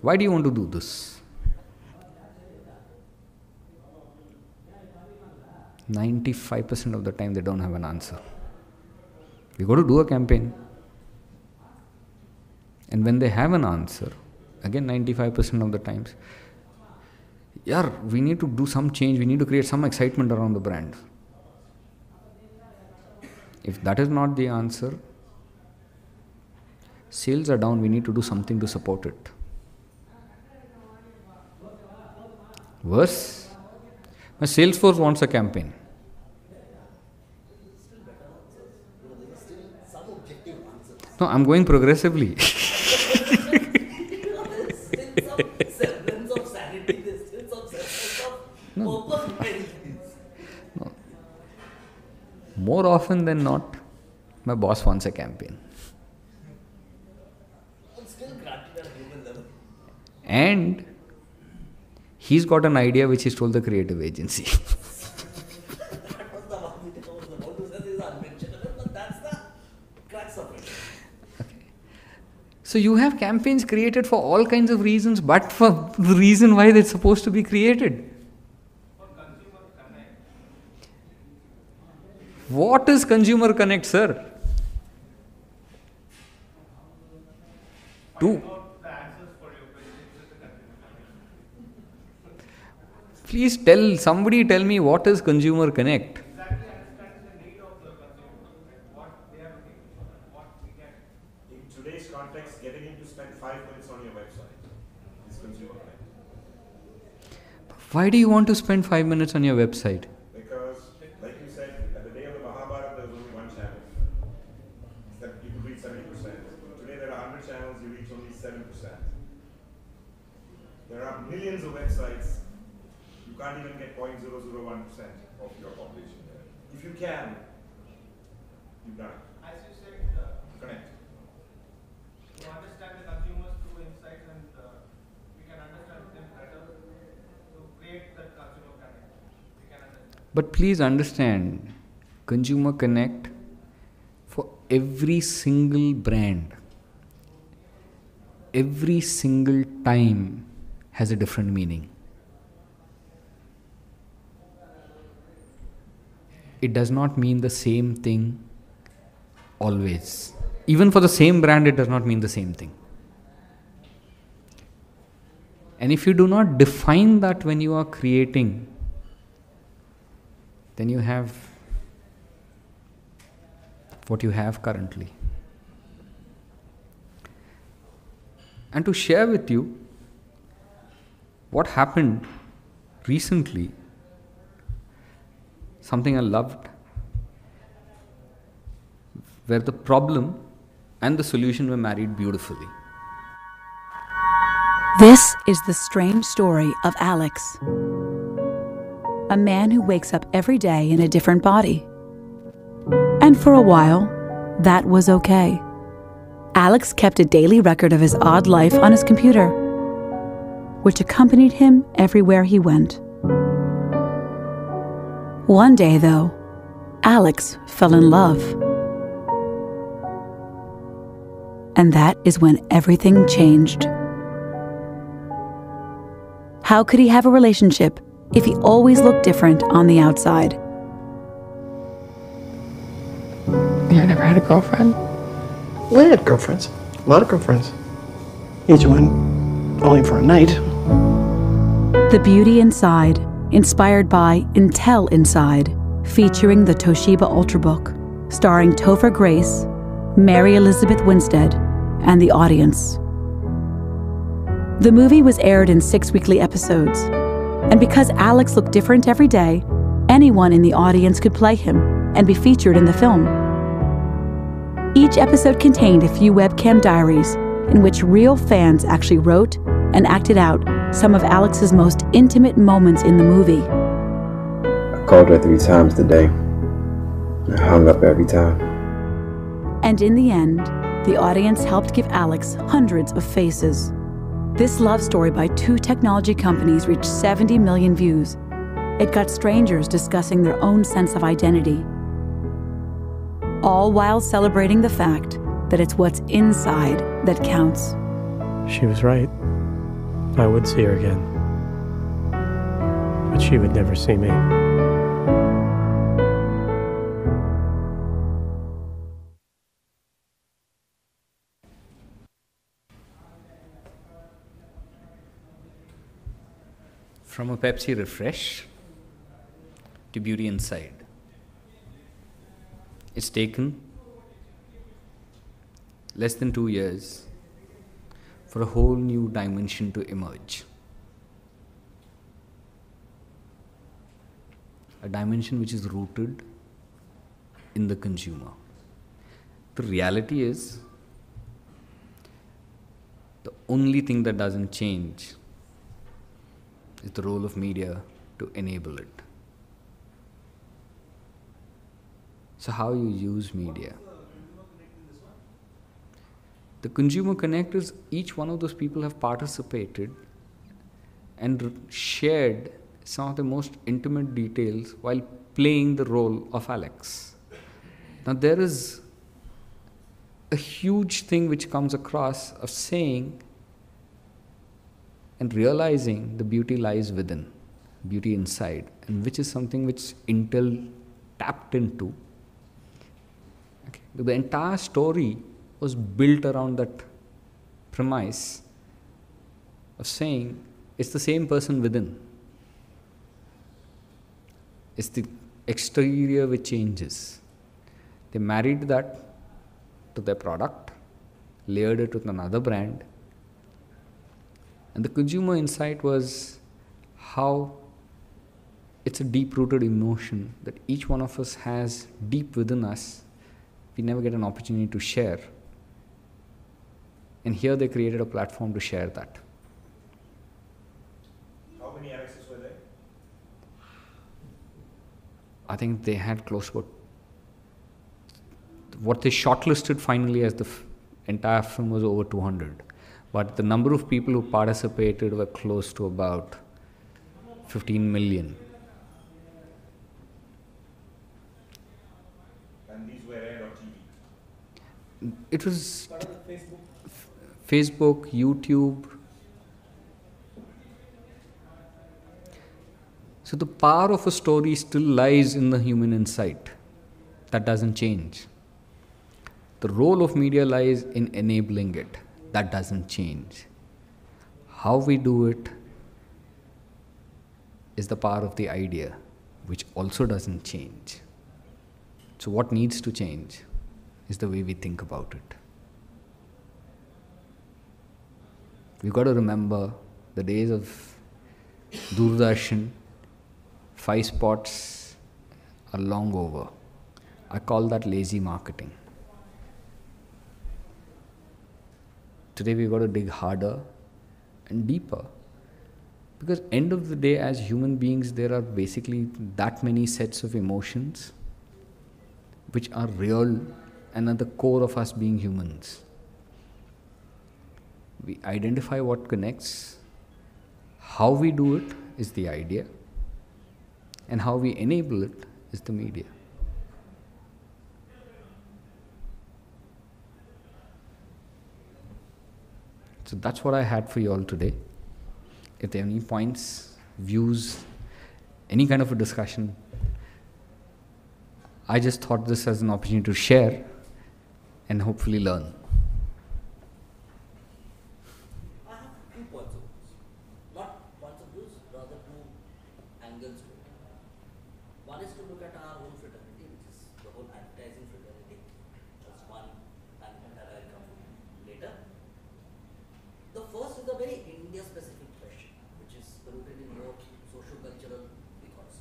Why do you want to do this? 95% of the time they don't have an answer. We got to do a campaign. And when they have an answer, again 95% of the times, we need to do some change, we need to create some excitement around the brand. If that is not the answer, sales are down, we need to do something to support it. Worse, my Salesforce wants a campaign. No, I'm going progressively. No. More often than not, my boss wants a campaign. And he's got an idea which he's told the creative agency. So you have campaigns created for all kinds of reasons, but for the reason why they're supposed to be created. What is Consumer Connect, sir? Please somebody tell me what is Consumer Connect. In today's context, getting him to spend 5 minutes on your website is Consumer Connect. Why do you want to spend 5 minutes on your website? Because, like you said, at the day of the Mahabharata, there was only one channel. That you could reach 70%. Today there are 100 channels, you reach only 7%. There are millions of websites. You can't even get 0.001% of your population there. If you can, you've done it. As you said, Connect. to understand the consumers through insights, and we can understand them better to create that consumer connect. We can understand. But please understand, Consumer Connect, for every single brand, every single time has a different meaning. It does not mean the same thing always. Even for the same brand, it does not mean the same thing. And if you do not define that when you are creating, then you have what you have currently. And to share with you what happened recently, something I loved, where the problem and the solution were married beautifully. This is the strange story of Alex, a man who wakes up every day in a different body. And for a while, that was okay. Alex kept a daily record of his odd life on his computer, which accompanied him everywhere he went. One day, though, Alex fell in love. And that is when everything changed. How could he have a relationship if he always looked different on the outside? Yeah, I never had a girlfriend. Well, I had girlfriends. A lot of girlfriends. Each one only for a night. The Beauty Inside, inspired by Intel Inside, featuring the Toshiba Ultrabook, starring Topher Grace, Mary Elizabeth Winstead, and the audience. The movie was aired in 6 weekly episodes, and because Alex looked different every day, anyone in the audience could play him and be featured in the film. Each episode contained a few webcam diaries in which real fans actually wrote and acted out some of Alex's most intimate moments in the movie. I called her 3 times today. I hung up every time. And in the end, the audience helped give Alex hundreds of faces. This love story by 2 technology companies reached 70 million views. It got strangers discussing their own sense of identity, all while celebrating the fact that it's what's inside that counts. She was right. I would see her again. But she would never see me. From a Pepsi Refresh to Beauty Inside. It's taken less than 2 years for a whole new dimension to emerge. A dimension which is rooted in the consumer. The reality is, the only thing that doesn't change is the role of media to enable it. So how you use media. The Consumer Connect is each one of those people have participated and shared some of the most intimate details while playing the role of Alex. Now there is a huge thing which comes across of saying and realizing the beauty lies within, beauty inside, and which is something which Intel tapped into. Okay. The entire story was built around that premise of saying it's the same person within. It's the exterior which changes. They married that to their product, layered it with another brand, and the consumer insight was how it's a deep-rooted emotion that each one of us has deep within us. We never get an opportunity to share. And here they created a platform to share that. How many Alexes were there? I think they had close to what they shortlisted finally as the entire film was over 200. But the number of people who participated were close to about 15 million. And these were aired on TV? It was Facebook, YouTube. So the power of a story still lies in the human insight. That doesn't change. The role of media lies in enabling it. That doesn't change. How we do it is the power of the idea, which also doesn't change. So what needs to change is the way we think about it. We've got to remember the days of Doordarshan, 5 spots are long over. I call that lazy marketing. Today we've got to dig harder and deeper. Because end of the day, as human beings, there are basically that many sets of emotions which are real and at the core of us being humans. We identify what connects. How we do it is the idea. And how we enable it is the media. So that's what I had for you all today. If there are any points, views, any kind of a discussion, I just thought this as an opportunity to share and hopefully learn. single scope. One is to look at our own fraternity, which is the whole advertising fraternity. That's one, and that I'll come later. The first is a very India-specific question, which is rooted in more socio-cultural ethos.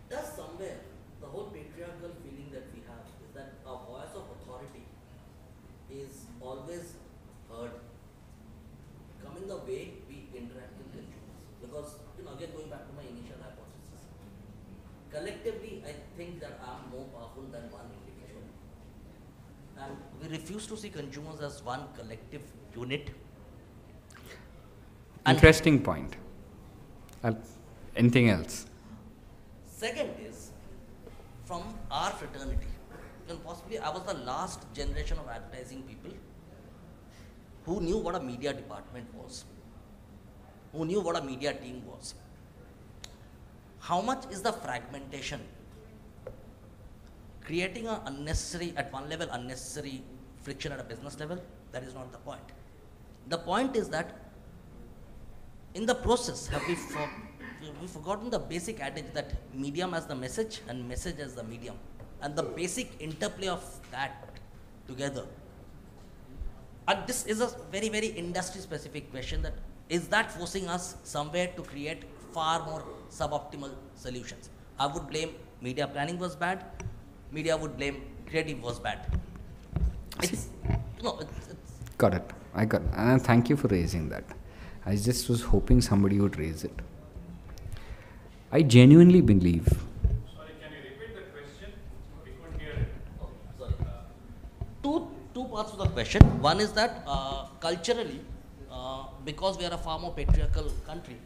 Does somewhere the whole patriarchal feeling that we have is that a voice of authority is always heard coming the way we interact with consumers? Because, again going back to my initial hypothesis, collectively I think that I'm more powerful than one individual. And we refuse to see consumers as one collective unit. Interesting point. Anything else? Second is, from our fraternity, and possibly I was the last generation of advertising people who knew what a media department was, who knew what a media team was. How much is the fragmentation creating a unnecessary, at one level, unnecessary friction at a business level? That is not the point. The point is that in the process, have we forgotten the basic adage that medium as the message and message as the medium, and the basic interplay of that together. And this is a very, very industry specific question, that is that forcing us somewhere to create far more suboptimal solutions? I would blame media planning was bad, media would blame creative was bad. Got it. I got it. And thank you for raising that. I just was hoping somebody would raise it. I genuinely believe. Sorry, can you repeat the question? We couldn't hear it. Oh, sorry. Two parts of the question. One is that culturally, because we are a far more patriarchal country,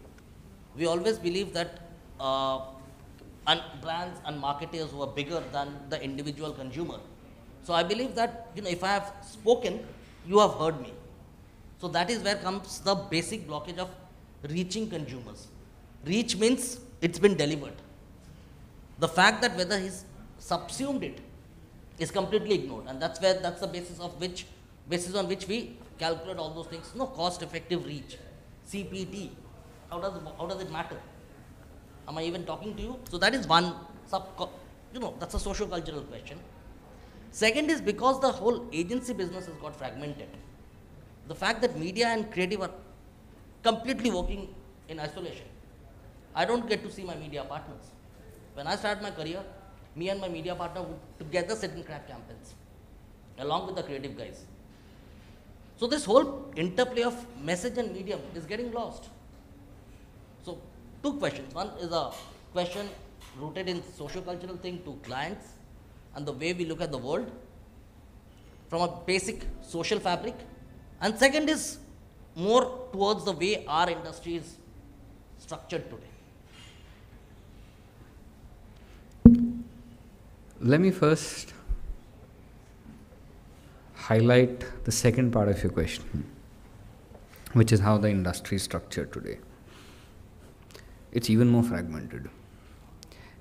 we always believe that brands and marketers who are bigger than the individual consumer. So I believe that if I have spoken, you have heard me. So that is where comes the basic blockage of reaching consumers. Reach means it's been delivered. The fact that whether he's subsumed it is completely ignored, and that's the basis on which we calculate all those things. Cost-effective reach, CPT. How does it matter? Am I even talking to you? So that is one that's a socio-cultural question. Second is because the whole agency business has got fragmented. The fact that media and creative are completely working in isolation. I don't get to see my media partners. When I started my career, me and my media partner would together sit and crack campaigns, along with the creative guys. So this whole interplay of message and medium is getting lost. So two questions. One is a question rooted in socio-cultural thing to clients and the way we look at the world from a basic social fabric. And second is more towards the way our industry is structured today. Let me first highlight the second part of your question, which is how the industry is structured today. It's even more fragmented.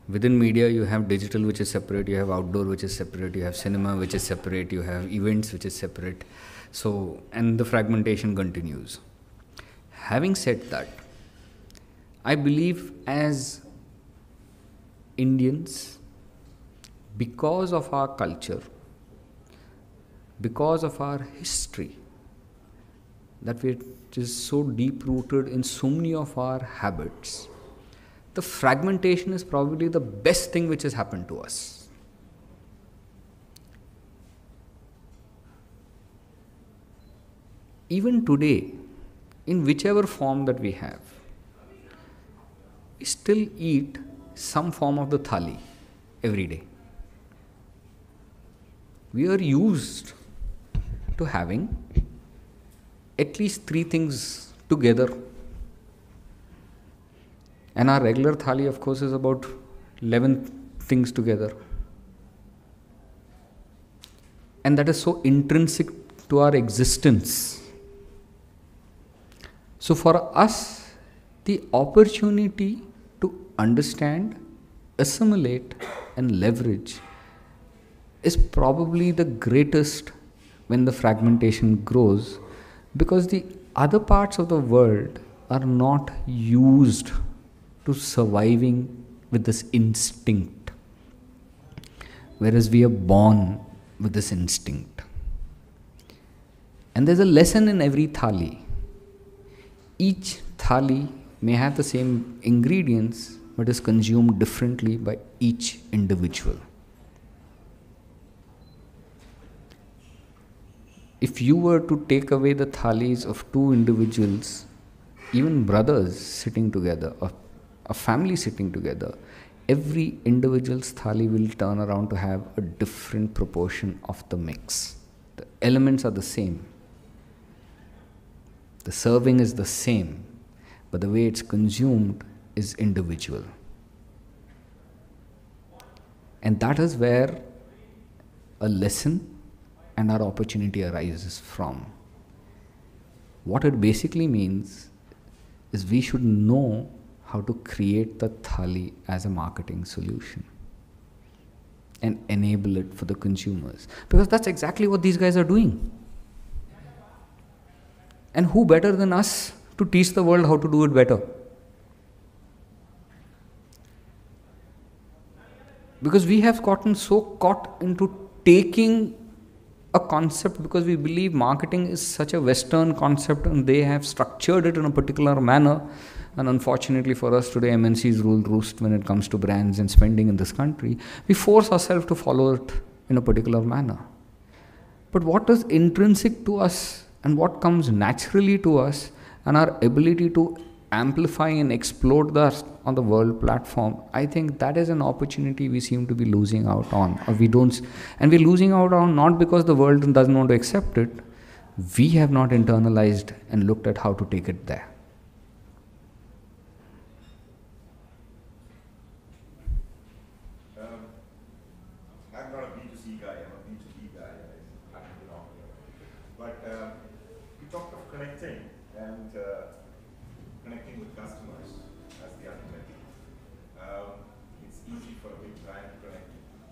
Within media, you have digital, which is separate, you have outdoor, which is separate, you have cinema, which is separate, you have events, which is separate. So, and the fragmentation continues. Having said that, I believe as Indians, because of our culture, because of our history, that which is so deep rooted in so many of our habits, the fragmentation is probably the best thing which has happened to us. Even today, in whichever form that we have, we still eat some form of the thali every day. We are used to having at least 3 things together. And our regular thali, of course, is about 11 things together. And that is so intrinsic to our existence. So for us, the opportunity to understand, assimilate, and leverage is probably the greatest when the fragmentation grows, because the other parts of the world are not used to surviving with this instinct, whereas we are born with this instinct. And there's a lesson in every thali. Each thali may have the same ingredients, but is consumed differently by each individual. If you were to take away the thalis of two individuals, even brothers sitting together, or a family sitting together, every individual's thali will turn around to have a different proportion of the mix. The elements are the same. The serving is the same, but the way it's consumed is individual. And that is where a lesson and our opportunity arises from. What it basically means is we should know how to create the thali as a marketing solution and enable it for the consumers. Because that's exactly what these guys are doing. And who better than us to teach the world how to do it better? Because we have gotten so caught into taking a concept because we believe marketing is such a Western concept and they have structured it in a particular manner. And unfortunately for us today, MNCs rule roost when it comes to brands and spending in this country. We force ourselves to follow it in a particular manner. But what is intrinsic to us and what comes naturally to us and our ability to amplify and explode that on the world platform, I think that is an opportunity we seem to be losing out on. Or we don't, and we're losing out on not because the world doesn't want to accept it. We have not internalized and looked at how to take it there. I'm not a B2C guy, I'm a B2B guy. I happen to belong here. But you talked of connecting and connecting with customers as the ultimate. It's easy for a big brand to connect.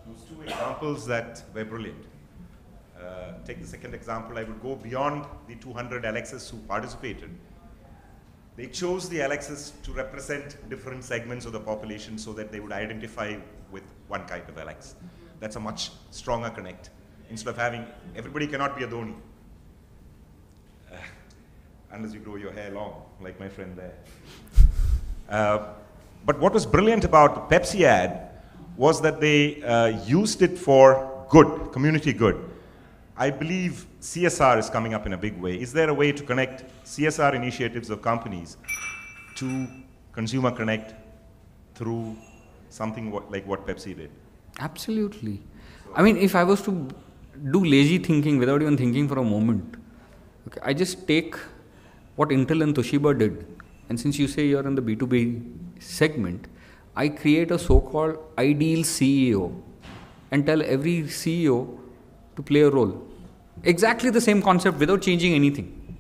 Those two examples that were brilliant. Take the second example, I would go beyond the 200 Alexas who participated. They chose the Alexas to represent different segments of the population so that they would identify with one kind of Alex. That's a much stronger connect. Instead of having, everybody cannot be a Dhoni. Unless you grow your hair long, like my friend there. But what was brilliant about the Pepsi ad was that they used it for good, community good. I believe CSR is coming up in a big way. Is there a way to connect CSR initiatives of companies to consumer connect through something like what Pepsi did? Absolutely. I mean, if I was to do lazy thinking without even thinking for a moment, okay, I just take what Intel and Toshiba did. And since you say you're in the B2B segment, I create a so-called ideal CEO and tell every CEO to play a role. Exactly the same concept without changing anything.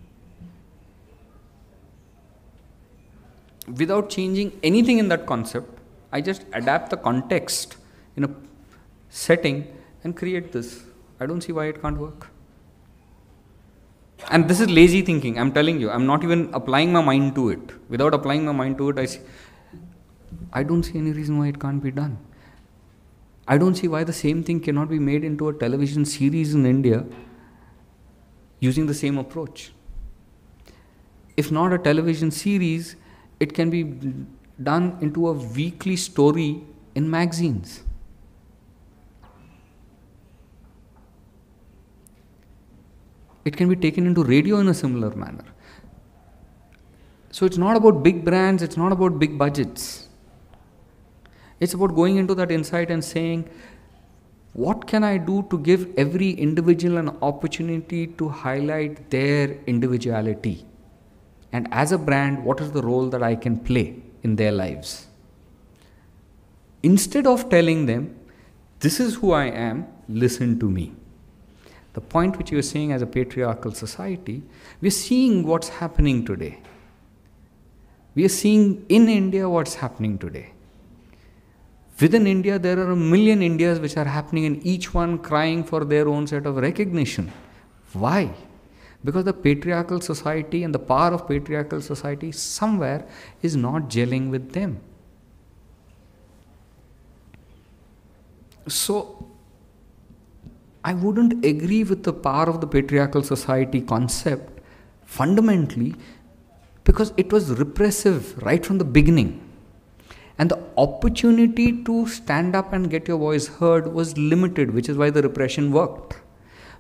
Without changing anything in that concept, I just adapt the context in a setting and create this. I don't see why it can't work. And this is lazy thinking, I'm telling you. I'm not even applying my mind to it. Without applying my mind to it, I don't see any reason why it can't be done. I don't see why the same thing cannot be made into a television series in India using the same approach. If not a television series, it can be done into a weekly story in magazines. It can be taken into radio in a similar manner. So it's not about big brands, it's not about big budgets. It's about going into that insight and saying, what can I do to give every individual an opportunity to highlight their individuality? And as a brand, what is the role that I can play in their lives? Instead of telling them, this is who I am, listen to me. The point which you are saying as a patriarchal society, we are seeing what's happening today. We are seeing in India what's happening today. Within India, there are 1 million Indias which are happening and each one crying for their own set of recognition. Why? Because the patriarchal society and the power of patriarchal society somewhere is not gelling with them. So, I wouldn't agree with the power of the patriarchal society concept fundamentally because it was repressive right from the beginning. And the opportunity to stand up and get your voice heard was limited, which is why the repression worked.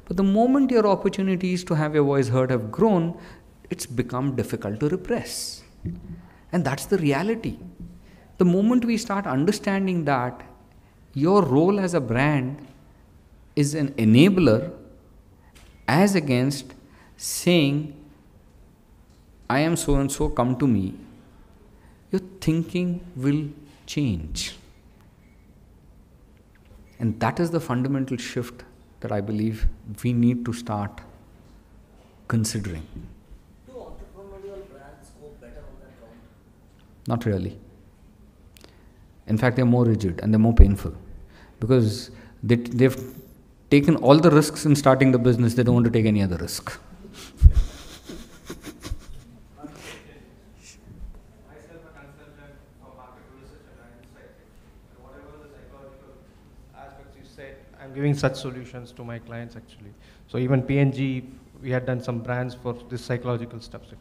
But the moment your opportunities to have your voice heard have grown, it's become difficult to repress. And that's the reality. The moment we start understanding that your role as a brand is an enabler as against saying, I am so and so, come to me, your thinking will change. And that is the fundamental shift that I believe we need to start considering. Do entrepreneurial brands go better on that ground? Not really. In fact, they're more rigid and they're more painful because they've taken all the risks in starting the business, they don't want to take any other risk. I'm giving such solutions to my clients actually. So even P&G, we had done some brands for this psychological stuff actually.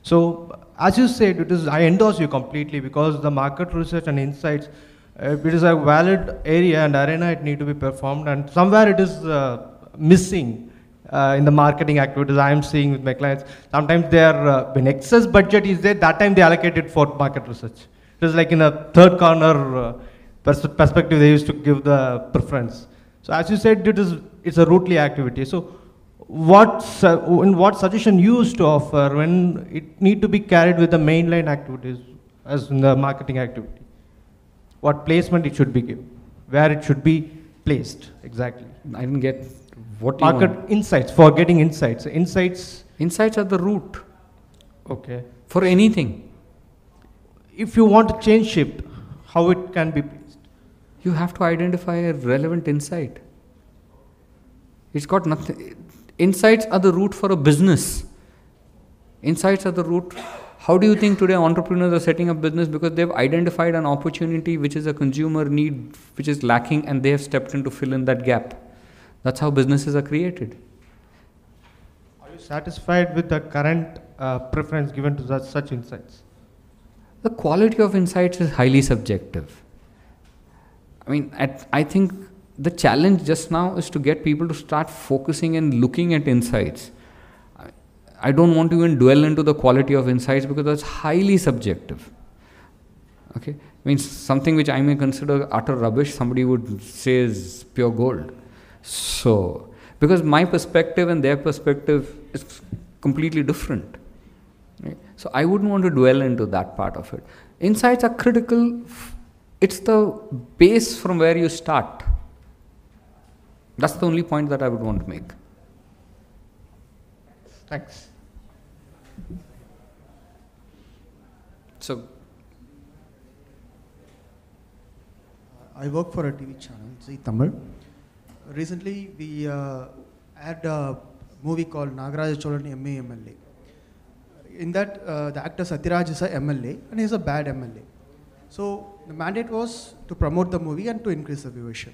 So as you said, I endorse you completely because the market research and insights, it is a valid area and arena, it need to be performed, and somewhere it is missing in the marketing activities I am seeing with my clients. Sometimes they are, when excess budget is there, that time they allocate it for market research. It is like in a third corner perspective they used to give the preference. So as you said, it's a routine activity. So what suggestion you used to offer when it need to be carried with the mainline activities as in the marketing activity? What placement it should be given? Where it should be placed exactly? I didn't get what you market want. Insights, for getting insights. Insights are the root. Okay. For anything. If you want to change shift, how it can be placed? You have to identify a relevant insight. It's got nothing. Insights are the root for a business. Insights are the root. How do you think today entrepreneurs are setting up business? Because they've identified an opportunity which is a consumer need, which is lacking, and they have stepped in to fill in that gap. That's how businesses are created. Are you satisfied with the current preference given to such insights? The quality of insights is highly subjective. I mean, I think the challenge just now is to get people to start focusing and looking at insights. I don't want to even dwell into the quality of insights because that's highly subjective. Okay? I mean, something which I may consider utter rubbish, somebody would say is pure gold. So, because my perspective and their perspective is completely different. Right? So, I wouldn't want to dwell into that part of it. Insights are critical. It's the base from where you start. That's the only point that I would want to make. Thanks. So, I work for a TV channel, Zee Tamil. Recently, we had a movie called Nagaraja Cholan MA MLA. In that, the actor Satyaraj is a MLA and he's a bad MLA. So, the mandate was to promote the movie and to increase the viewership.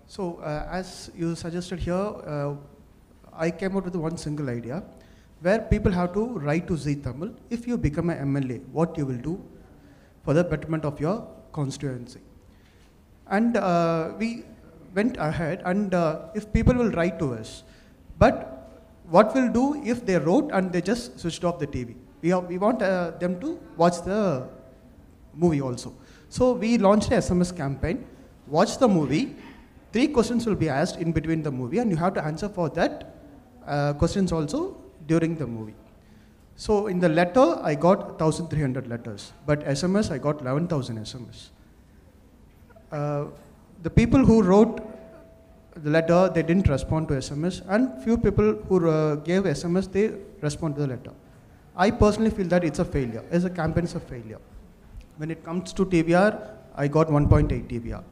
So, as you suggested here, I came out with one single idea where people have to write to Zee Tamil, if you become an MLA, what you will do for the betterment of your constituency. And we went ahead and if people will write to us, but what we'll do if they wrote and they just switched off the TV? We want them to watch the movie also. So we launched a SMS campaign, watch the movie, 3 questions will be asked in between the movie and you have to answer for that questions also during the movie. So in the letter, I got 1,300 letters, but SMS, I got 11,000 SMS. The people who wrote the letter, they didn't respond to SMS, and few people who gave SMS, they respond to the letter. I personally feel that it's a failure. As a campaign, it's a failure. When it comes to TVR, I got 1.8 TVR.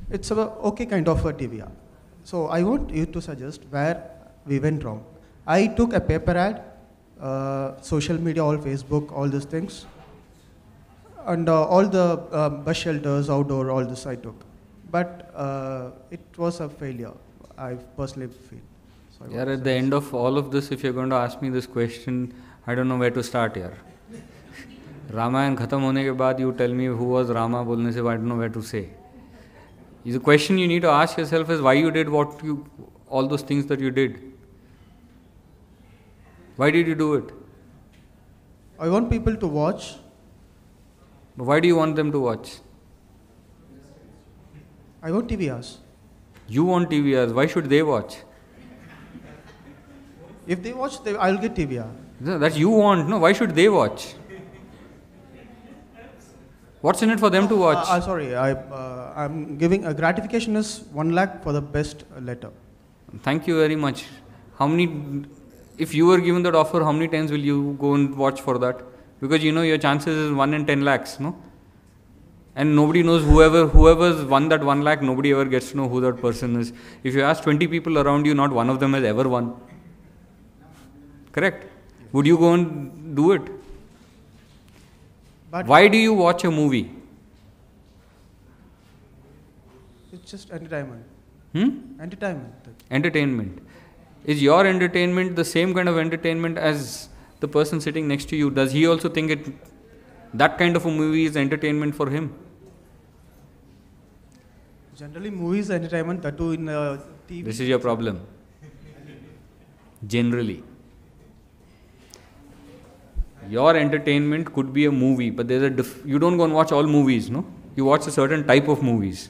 It's a okay kind of a TVR. So I want you to suggest where we went wrong. I took a paper ad, social media, all Facebook, all these things. And all the bus shelters, outdoor, all this I took. But it was a failure, I personally feel. So Yeah, at the end of all of this, if you're going to ask me this question, I don't know where to start here. Ramayan khatam hone ke baad, you tell me who was Rama, bolne se I don't know where to say. The question you need to ask yourself is why you did all those things that you did. Why did you do it? I want people to watch. But why do you want them to watch? I want TVRs. You want TVRs, why should they watch? If they watch, I'll get TVR. No, that you want, no, why should they watch? What's in it for them to watch? Sorry, I'm giving a gratification is 1 lakh for the best letter. Thank you very much. If you were given that offer, how many times will you go and watch for that? Because you know your chances is 1 in 10 lakhs, no? And nobody knows whoever's won that 1 lakh, nobody ever gets to know who that person is. If you ask 20 people around you, not one of them has ever won. Correct? Would you go and do it? But why do you watch a movie? It's just entertainment. Entertainment. Entertainment. Is your entertainment the same kind of entertainment as the person sitting next to you? Does he also think that kind of a movie is entertainment for him? Generally, movies entertainment, that too in TV. This is your problem. Generally. Your entertainment could be a movie, but you don't go and watch all movies, no? You watch a certain type of movies.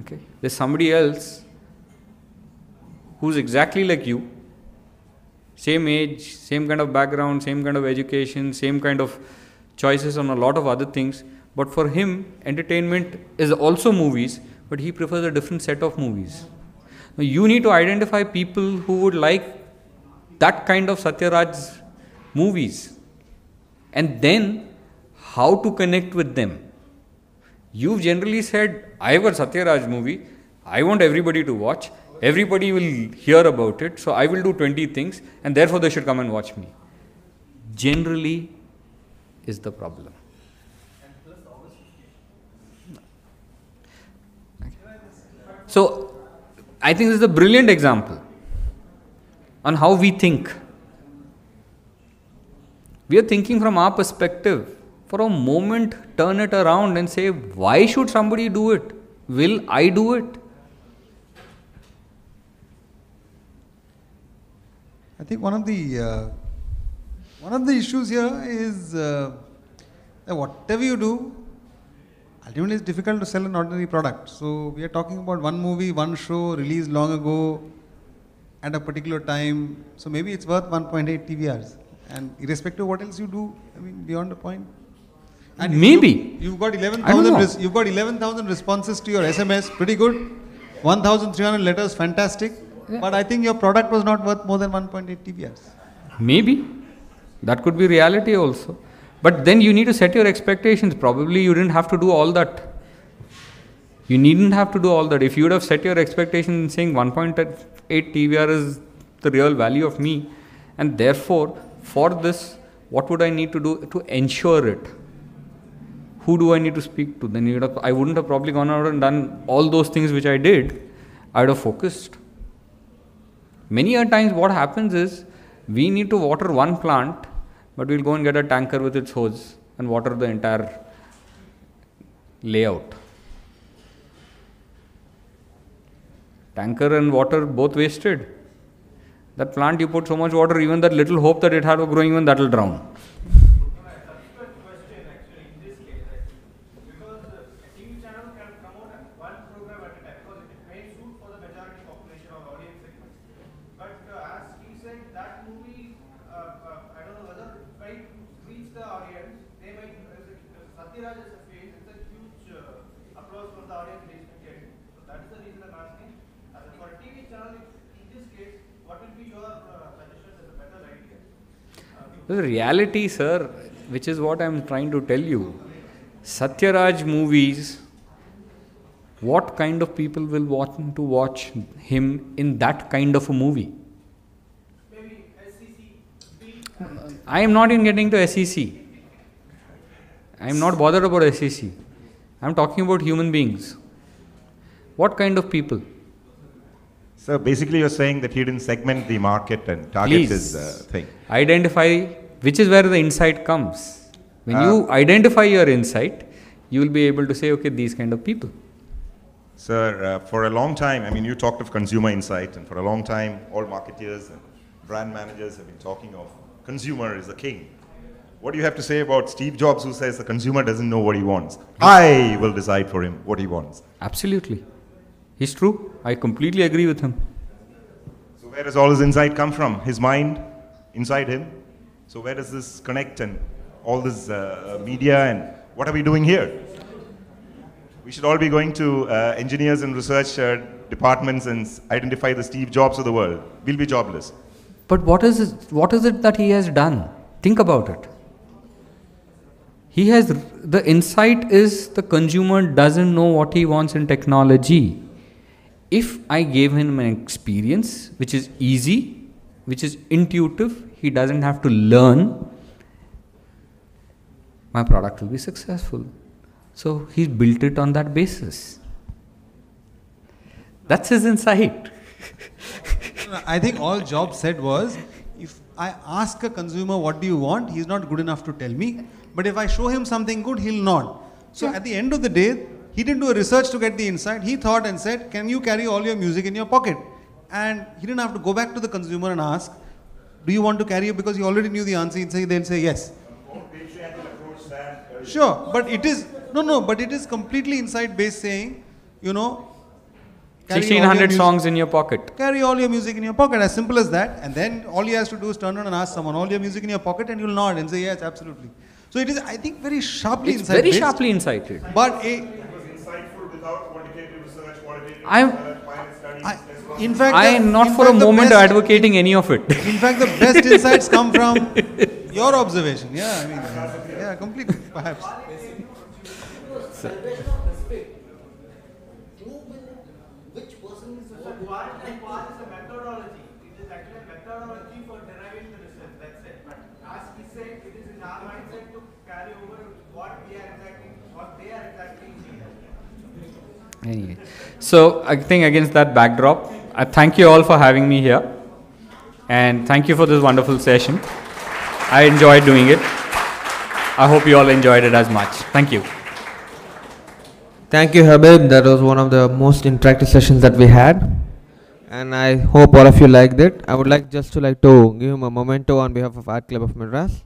Okay? There's somebody else who's exactly like you, same age, same kind of background, same kind of education, same kind of choices on a lot of other things, but for him, entertainment is also movies, but he prefers a different set of movies. Now, you need to identify people who would like that kind of Satyaraj's movies, and then how to connect with them. You've generally said, I have a Satyaraj movie, I want everybody to watch, everybody will hear about it, so I will do 20 things, and therefore they should come and watch me. Generally is the problem. So, I think this is a brilliant example on how we think. We are thinking from our perspective. For a moment, turn it around and say, why should somebody do it? Will I do it? I think one of the issues here is that whatever you do, ultimately it's difficult to sell an ordinary product. So we are talking about one movie, one show released long ago at a particular time. So maybe it's worth 1.8 TVRs. And irrespective of what else you do, I mean, beyond the point. And maybe you've got 11,000. You've got 11,000 responses to your SMS. Pretty good. 1,300 letters. Fantastic. Yeah. But I think your product was not worth more than 1.8 TVRs. Maybe. That could be reality also. But then you need to set your expectations. Probably you didn't have to do all that. You needn't have to do all that. If you would have set your expectations saying 1.8 TVR is the real value of me, and therefore for this, what would I need to do to ensure it? Who do I need to speak to? Then I wouldn't have probably gone out and done all those things which I did. I would have focused. Many a times what happens is, we need to water one plant, but we'll go and get a tanker with its hose and water the entire layout. Tanker and water both wasted. That plant you put so much water, even that little hope that it had of growing, even that will drown. The reality, sir, which is what I am trying to tell you, Satyaraj movies, what kind of people will want to watch him in that kind of a movie? I am not even getting to SEC. I am not bothered about SEC. I am talking about human beings. What kind of people? So basically you're saying that he didn't segment the market and target his thing. Identify, which is where the insight comes. When you identify your insight, you will be able to say, okay, these kind of people. Sir, for a long time, I mean, you talked of consumer insight, and for a long time, all marketeers and brand managers have been talking of consumer is the king. What do you have to say about Steve Jobs, who says the consumer doesn't know what he wants? I will decide for him what he wants. Absolutely. He's true. I completely agree with him. So where does all his insight come from? His mind inside him? So where does this connect, and all this media, and what are we doing here? We should all be going to engineers and research departments and identify the Steve Jobs of the world. We'll be jobless. But what is it that he has done? Think about it. The insight is the consumer doesn't know what he wants in technology. If I gave him an experience which is easy, which is intuitive, he doesn't have to learn, my product will be successful. So he built it on that basis. That's his insight. I think all Jobs said was, if I ask a consumer what do you want, he's not good enough to tell me. But if I show him something good, he'll nod. So at the end of the day, he didn't do a research to get the insight. He thought and said, can you carry all your music in your pocket? And he didn't have to go back to the consumer and ask, do you want to carry it? Because he already knew the answer. They'll say yes. Sure, but it is, but it is completely insight based, saying, 1600 songs in your pocket. Carry all your music in your pocket, as simple as that. And then all he has to do is turn around and ask someone, all your music in your pocket, and you'll nod and say, yes, absolutely. So it is, I think, very sharply insight based. Very sharply incited. But insightful without quantitative research, in fact, I am not for a moment advocating any of it. In fact, the best insights come from your observation. Yeah, I mean, yeah, completely, perhaps. Anyway, so I think against that backdrop, I thank you all for having me here, and thank you for this wonderful session. I enjoyed doing it. I hope you all enjoyed it as much. Thank you. Thank you, Habib. That was one of the most interactive sessions that we had, and I hope all of you liked it. I would like to give him a memento on behalf of Art Club of Madras.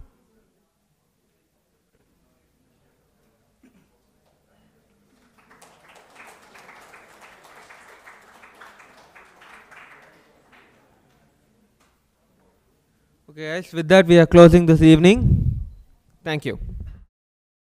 Okay guys, with that we are closing this evening. Thank you.